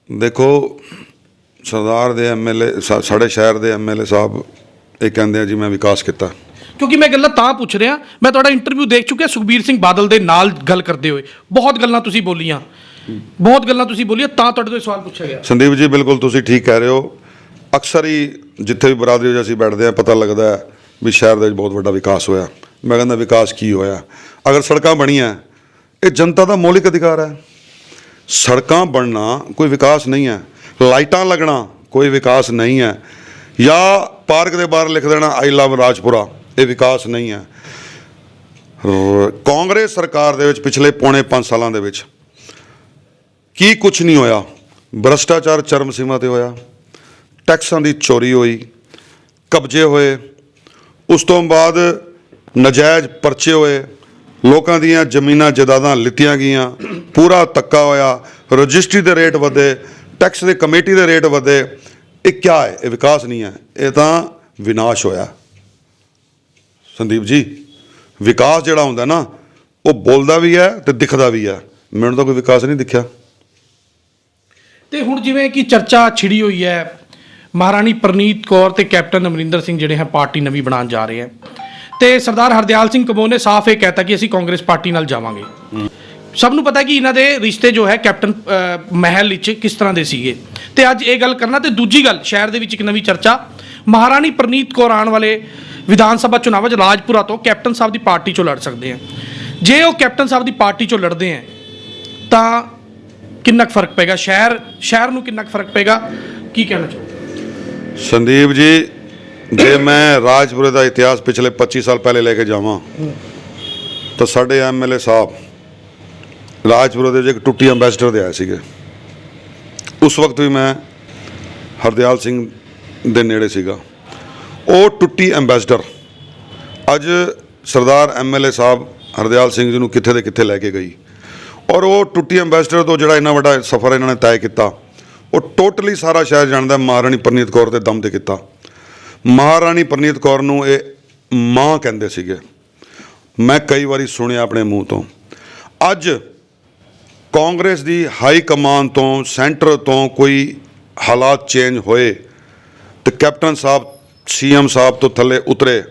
ਦੇਖੋ, ਸਰਦਾਰ ਦੇ ਐਮਐਲਏ, ਸਾਡੇ ਸ਼ਹਿਰ ਦੇ ਐਮਐਲਏ ਸਾਹਿਬ ਇਹ ਕਹਿੰਦੇ ਆ ਜੀ ਮੈਂ ਵਿਕਾਸ ਕੀਤਾ। ਕਿਉਂਕਿ ਮੈਂ ਗੱਲਾਂ ਤਾਂ ਪੁੱਛ ਰਿਹਾ, ਮੈਂ ਤੁਹਾਡਾ ਇੰਟਰਵਿਊ ਦੇਖ ਚੁੱਕਿਆ ਸੁਖਬੀਰ ਸਿੰਘ ਬਾਦਲ ਦੇ ਨਾਲ ਗੱਲ ਕਰਦੇ ਹੋਏ, ਬਹੁਤ ਗੱਲਾਂ ਤੁਸੀਂ ਬੋਲੀਆਂ, ਤਾਂ ਤੁਹਾਡੇ ਤੋਂ ਸਵਾਲ ਪੁੱਛਿਆ ਗਿਆ। ਸੰਦੀਪ ਜੀ ਬਿਲਕੁਲ ਤੁਸੀਂ ਠੀਕ ਕਹਿ ਰਹੇ ਹੋ। ਅਕਸਰ ਹੀ ਜਿੱਥੇ ਵੀ ਬਰਾਦਰੀ 'ਚ ਅਸੀਂ ਬੈਠਦੇ ਹਾਂ ਪਤਾ ਲੱਗਦਾ ਹੈ ਵੀ ਸ਼ਹਿਰ ਦੇ ਵਿੱਚ ਬਹੁਤ ਵੱਡਾ ਵਿਕਾਸ ਹੋਇਆ। ਮੈਂ ਕਹਿੰਦਾ ਵਿਕਾਸ ਕੀ ਹੋਇਆ? ਅਗਰ ਸੜਕਾਂ ਬਣੀਆਂ, ਇਹ ਜਨਤਾ ਦਾ ਮੌਲਿਕ ਅਧਿਕਾਰ ਹੈ। ਸੜਕਾਂ ਬਣਨਾ ਕੋਈ ਵਿਕਾਸ ਨਹੀਂ ਹੈ, ਲਾਈਟਾਂ ਲੱਗਣਾ ਕੋਈ ਵਿਕਾਸ ਨਹੀਂ ਹੈ, ਜਾਂ ਪਾਰਕ ਦੇ ਬਾਹਰ ਲਿਖ ਦੇਣਾ ਆਈ ਲਵ ਰਾਜਪੁਰਾ, ਇਹ ਵਿਕਾਸ ਨਹੀਂ ਹੈ। ਕਾਂਗਰਸ ਸਰਕਾਰ ਦੇ ਵਿੱਚ ਪਿਛਲੇ ਪੌਣੇ 5 ਸਾਲਾਂ ਦੇ ਵਿੱਚ ਕੀ ਕੁਝ ਨਹੀਂ ਹੋਇਆ। ਭ੍ਰਸ਼ਟਾਚਾਰ ਚਰਮ ਸੀਮਾ 'ਤੇ ਹੋਇਆ, ਟੈਕਸਾਂ ਦੀ ਚੋਰੀ ਹੋਈ, ਕਬਜ਼ੇ ਹੋਏ, ਉਸ ਤੋਂ ਬਾਅਦ ਨਜਾਇਜ਼ ਪਰਚੇ ਹੋਏ, ਲੋਕਾਂ ਦੀਆਂ ਜ਼ਮੀਨਾਂ ਜਾਇਦਾਦਾਂ ਲਿੱਤੀਆਂ ਗਈਆਂ, ਪੂਰਾ ਧੱਕਾ ਹੋਇਆ, ਰਜਿਸਟਰੀ ਦੇ ਰੇਟ ਵਧੇ, ਟੈਕਸ ਦੇ ਕਮੇਟੀ ਦੇ ਰੇਟ ਵਧੇ। ਇਹ ਕਿਆ ਹੈ? ਇਹ ਵਿਕਾਸ ਨਹੀਂ ਹੈ, ਇਹ ਤਾਂ ਵਿਨਾਸ਼ ਹੋਇਆ। ਸੰਦੀਪ ਜੀ, ਵਿਕਾਸ ਜਿਹੜਾ ਹੁੰਦਾ ਨਾ ਉਹ ਬੋਲਦਾ ਵੀ ਹੈ ਤੇ ਦਿਖਦਾ ਵੀ ਹੈ। ਮੈਨੂੰ ਤਾਂ ਕੋਈ ਵਿਕਾਸ ਨਹੀਂ ਦਿਖਿਆ। ਤੇ ਹੁਣ ਜਿਵੇਂ ਕਿ ਚਰਚਾ ਛਿੜੀ ਹੋਈ ਹੈ, ਮਹਾਰਾਣੀ ਪ੍ਰਨੀਤ ਕੌਰ ਤੇ ਕੈਪਟਨ ਅਮਰਿੰਦਰ ਸਿੰਘ ਜਿਹੜੇ ਹੈ ਪਾਰਟੀ ਨਵੀਂ ਬਣਾਉਣ ਜਾ ਰਹੇ ਹੈ, ਤੇ ਸਰਦਾਰ ਹਰਦਿਆਲ ਸਿੰਘ ਕੰਬੋਜ ਨੇ ਸਾਫ਼ ਇਹ ਕਹਿਤਾ ਕਿ ਅਸੀਂ ਕਾਂਗਰਸ ਪਾਰਟੀ ਨਾਲ ਜਾਵਾਂਗੇ। ਸਭ ਨੂੰ ਪਤਾ ਕਿ ਇਹਨਾਂ ਦੇ ਰਿਸ਼ਤੇ ਜੋ ਹੈ ਕੈਪਟਨ ਮਹਿਲ ਵਿੱਚ ਕਿਸ ਤਰ੍ਹਾਂ ਦੇ ਸੀਗੇ, ਤੇ ਅੱਜ ਇਹ ਗੱਲ ਕਰਨਾ। ਤੇ ਦੂਜੀ ਗੱਲ, ਸ਼ਹਿਰ ਦੇ ਵਿੱਚ ਇੱਕ ਨਵੀਂ ਚਰਚਾ, ਮਹਾਰਾਣੀ ਪ੍ਰਨੀਤ ਕੌਰ ਆਉਣ ਵਾਲੇ ਵਿਧਾਨ ਸਭਾ ਚੁਣਾਵਾਂ 'ਚ ਰਾਜਪੁਰਾ ਤੋਂ ਕੈਪਟਨ ਸਾਹਿਬ ਦੀ ਪਾਰਟੀ 'ਚੋਂ ਲੜ ਸਕਦੇ ਆ। ਜੇ ਉਹ ਕੈਪਟਨ ਸਾਹਿਬ ਦੀ ਪਾਰਟੀ 'ਚੋਂ ਲੜਦੇ ਆ ਤਾਂ ਕਿੰਨਾ ਕੁ ਫਰਕ ਪਏਗਾ ਸ਼ਹਿਰ ਨੂੰ, ਕਿੰਨਾ ਕੁ ਫਰਕ ਪਏਗਾ? ਕੀ ਕਹਿਣਾ ਚਾਹੋ? ਸੰਦੀਪ ਜੀ, ਜੇ ਮੈਂ ਰਾਜਪੁਰੇ ਦਾ ਇਤਿਹਾਸ ਪਿਛਲੇ 25 ਸਾਲ ਪਹਿਲੇ ਲੈ ਕੇ ਜਾਵਾਂ ਤਾਂ ਸਾਡੇ ਐਮਐਲਏ ਸਾਹਿਬ ਰਾਜਪੁਰੇ ਦੇ ਇੱਕ ਟੁੱਟੀ ਅੰਬੈਸਡਰ ਦੇ ਆਏ ਸੀਗੇ। ਉਸ ਵਕਤ ਵੀ ਮੈਂ ਹਰਦਿਆਲ ਸਿੰਘ ਦੇ ਨੇੜੇ ਸੀਗਾ। ਉਹ ਟੁੱਟੀ ਅੰਬੈਸਡਰ ਅੱਜ ਸਰਦਾਰ ਐਮਐਲਏ ਸਾਹਿਬ ਹਰਦਿਆਲ ਸਿੰਘ ਜੀ ਨੂੰ ਕਿੱਥੇ ਦੇ ਕਿੱਥੇ ਲੈ ਕੇ ਗਈ। ਔਰ ਉਹ ਟੁੱਟੀ ਅੰਬੈਸਡਰ ਤੋਂ ਜਿਹੜਾ ਇੰਨਾ ਵੱਡਾ ਸਫ਼ਰ ਇਹਨਾਂ ਨੇ ਤੈਅ ਕੀਤਾ, ਉਹ ਟੋਟਲੀ ਸਾਰਾ ਸ਼ਹਿਰ ਜਾਣਦਾ ਮਹਾਰਾਣੀ ਪ੍ਰਨੀਤ ਕੌਰ ਦੇ ਦਮ 'ਤੇ ਕੀਤਾ। ਮਹਾਰਾਣੀ ਪ੍ਰਨੀਤ ਕੌਰ ਨੂੰ ਇਹ ਮਾਂ ਕਹਿੰਦੇ ਸੀਗੇ, ਮੈਂ ਕਈ ਵਾਰੀ ਸੁਣਿਆ ਆਪਣੇ ਮੂੰਹ ਤੋਂ। ਅੱਜ ਕਾਂਗਰਸ ਦੀ ਹਾਈ ਕਮਾਨ ਤੋਂ, ਸੈਂਟਰ ਤੋਂ ਕੋਈ ਹਾਲਾਤ ਚੇਂਜ ਹੋਏ ਤੇ ਕੈਪਟਨ ਸਾਹਿਬ ਸੀਐਮ ਸਾਹਿਬ ਤੋਂ ਥੱਲੇ ਉਤਰੇ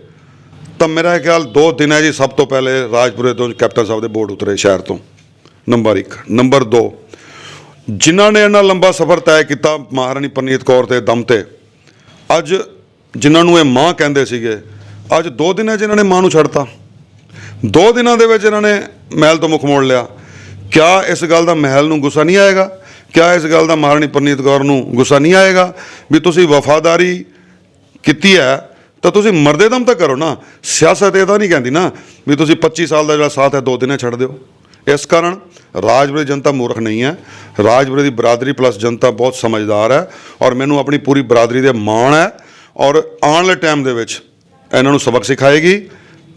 ਤਾਂ ਮੇਰਾ ਖਿਆਲ 2 ਦਿਨ ਹੈ ਜੀ। ਸਭ ਤੋਂ ਪਹਿਲੇ ਰਾਜਪੁਰੇ ਤੋਂ ਕੈਪਟਨ ਸਾਹਿਬ ਦੇ ਬੋਰਡ ਉਤਰੇ ਸ਼ਹਿਰ ਤੋਂ, ਨੰਬਰ 1। ਨੰਬਰ 2, ਜਿਨ੍ਹਾਂ ਨੇ ਇੰਨਾ ਲੰਬਾ ਸਫ਼ਰ ਤੈਅ ਕੀਤਾ ਮਹਾਰਾਣੀ ਪ੍ਰਨੀਤ ਕੌਰ ਦੇ ਦਮ 'ਤੇ, ਅੱਜ ਜਿਨ੍ਹਾਂ ਨੂੰ ਇਹ ਮਾਂ ਕਹਿੰਦੇ ਸੀਗੇ, ਅੱਜ 2 ਦਿਨ ਹੈ ਜਿਨ੍ਹਾਂ ਨੇ ਮਾਂ ਨੂੰ ਛੱਡਤਾ। 2 ਦਿਨਾਂ ਦੇ ਵਿੱਚ ਇਹਨਾਂ ਨੇ ਮਹਿਲ ਤੋਂ ਮੁੱਖ ਮੋੜ ਲਿਆ। ਕਿਆ ਇਸ ਗੱਲ ਦਾ ਮਹਿਲ ਨੂੰ ਗੁੱਸਾ ਨਹੀਂ ਆਏਗਾ? ਕਿਆ ਇਸ ਗੱਲ ਦਾ ਮਹਾਰਾਣੀ ਪ੍ਰਨੀਤ ਕੌਰ ਨੂੰ ਗੁੱਸਾ ਨਹੀਂ ਆਏਗਾ ਵੀ ਤੁਸੀਂ ਵਫਾਦਾਰੀ ਕੀਤੀ ਹੈ ਤਾਂ ਤੁਸੀਂ ਮਰਦੇ ਦਮ ਤੱਕ ਕਰੋ ਨਾ। ਸਿਆਸਤ ਇਹ ਤਾਂ ਨਹੀਂ ਕਹਿੰਦੀ ਨਾ ਵੀ ਤੁਸੀਂ 25 ਸਾਲ ਦਾ ਜਿਹੜਾ ਸਾਥ ਹੈ 2 ਦਿਨਾਂ ਛੱਡ ਦਿਓ। ਇਸ ਕਾਰਨ ਰਾਜਪੁਰੇ ਜਨਤਾ ਮੂਰਖ ਨਹੀਂ ਹੈ। ਰਾਜਪੁਰੇ ਦੀ ਬਰਾਦਰੀ ਪਲੱਸ ਜਨਤਾ ਬਹੁਤ ਸਮਝਦਾਰ ਹੈ ਔਰ ਮੈਨੂੰ ਆਪਣੀ ਪੂਰੀ ਬਰਾਦਰੀ ਦੇ ਮਾਣ ਹੈ। ਔਰ ਆਉਣ ਵਾਲੇ ਟਾਈਮ ਦੇ ਵਿੱਚ ਇਹਨਾਂ ਨੂੰ ਸਬਕ ਸਿਖਾਏਗੀ।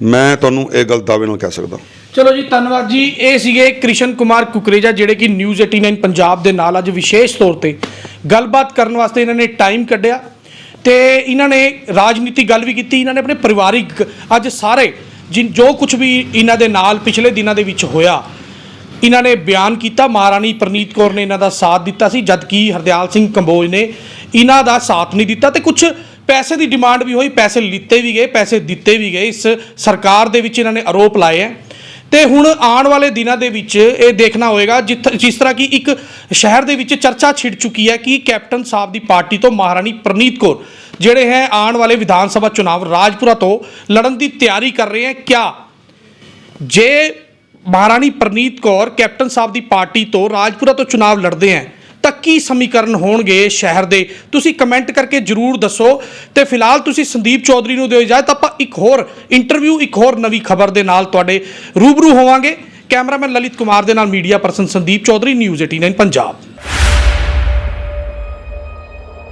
ਮੈਂ ਤੁਹਾਨੂੰ ਇਹ ਗੱਲ ਦਾਅਵੇ ਨਾਲ ਕਹਿ ਸਕਦਾ। ਚਲੋ ਜੀ, ਧੰਨਵਾਦ ਜੀ। ਇਹ ਸੀਗੇ ਕ੍ਰਿਸ਼ਨ ਕੁਮਾਰ ਕੁਕਰੇਜਾ, ਜਿਹੜੇ ਕਿ ਨਿਊਜ਼ 89 ਪੰਜਾਬ ਦੇ ਨਾਲ ਅੱਜ ਵਿਸ਼ੇਸ਼ ਤੌਰ ਤੇ ਗੱਲਬਾਤ ਕਰਨ ਵਾਸਤੇ ਇਹਨਾਂ ਨੇ ਟਾਈਮ ਕੱਢਿਆ ਤੇ ਇਹਨਾਂ ਨੇ ਰਾਜਨੀਤੀ ਗੱਲ ਵੀ ਕੀਤੀ। ਇਹਨਾਂ ਨੇ ਆਪਣੇ ਪਰਿਵਾਰਿਕ ਅੱਜ ਸਾਰੇ ਜੋ ਕੁਝ ਵੀ ਇਹਨਾਂ ਦੇ ਨਾਲ ਪਿਛਲੇ ਦਿਨਾਂ ਦੇ ਵਿੱਚ ਹੋਇਆ ਇਹਨਾਂ ਨੇ ਬਿਆਨ ਕੀਤਾ। ਮਹਾਰਾਣੀ ਪ੍ਰਨੀਤ ਕੌਰ ਨੇ ਇਹਨਾਂ ਦਾ ਸਾਥ ਦਿੱਤਾ ਸੀ, ਜਦਕਿ ਹਰਦਿਆਲ ਸਿੰਘ ਕੰਬੋਜ ਨੇ ਇਹਨਾਂ ਦਾ ਸਾਥ ਨਹੀਂ ਦਿੱਤਾ ਤੇ ਕੁਝ ਪੈਸੇ ਦੀ ਡਿਮਾਂਡ ਵੀ ਹੋਈ, ਪੈਸੇ ਲਿੱਤੇ ਵੀ ਗਏ, ਪੈਸੇ ਦਿੱਤੇ ਵੀ ਗਏ। ਇਸ ਸਰਕਾਰ ਦੇ ਵਿੱਚ ਇਹਨਾਂ ਨੇ ਆਰੋਪ ਲਾਏ ਹੈ ਤੇ ਹੁਣ ਆਉਣ ਵਾਲੇ ਦਿਨਾਂ ਦੇ ਵਿੱਚ ਇਹ ਦੇਖਣਾ ਹੋਏਗਾ ਜਿਸ ਤਰ੍ਹਾਂ ਕਿ ਇੱਕ ਸ਼ਹਿਰ ਦੇ ਵਿੱਚ ਚਰਚਾ ਛਿੜ ਚੁੱਕੀ ਹੈ ਕਿ ਕੈਪਟਨ ਸਾਹਿਬ ਦੀ ਪਾਰਟੀ ਤੋਂ ਮਹਾਰਾਣੀ ਪ੍ਰਨੀਤ ਕੌਰ ਜਿਹੜੇ ਹੈ ਆਉਣ ਵਾਲੇ ਵਿਧਾਨ ਸਭਾ ਚੁਣਾਵ ਰਾਜਪੁਰਾ ਤੋਂ ਲੜਨ ਦੀ ਤਿਆਰੀ ਕਰ ਰਹੇ ਹੈ। ਕਿਆ ਜੇ ਮਹਾਰਾਣੀ ਪ੍ਰਨੀਤ ਕੌਰ ਕੈਪਟਨ ਸਾਹਿਬ ਦੀ ਪਾਰਟੀ ਤੋਂ ਰਾਜਪੁਰਾ ਤੋਂ ਚੁਣਾਵ ਲੜਦੇ ਹੈ ਤਾਂ ਕੀ ਸਮੀਕਰਨ ਹੋਣਗੇ ਸ਼ਹਿਰ ਦੇ? ਤੁਸੀਂ ਕਮੈਂਟ ਕਰਕੇ ਜ਼ਰੂਰ ਦੱਸੋ। ਤੇ ਫਿਲਹਾਲ ਤੁਸੀਂ ਸੰਦੀਪ ਚੌਧਰੀ ਨੂੰ ਦਿਓ ਇਜਾਜ਼ਤ। ਆਪਾਂ ਇੱਕ ਹੋਰ ਇੰਟਰਵਿਊ, ਇੱਕ ਹੋਰ ਨਵੀਂ ਖਬਰ ਦੇ ਨਾਲ ਤੁਹਾਡੇ ਰੂਬਰੂ ਹੋਵਾਂਗੇ। ਕੈਮਰਾਮੈਨ ਲਲਿਤ ਕੁਮਾਰ ਦੇ ਨਾਲ media person Sandeep Chaudhary, news 89 Punjab.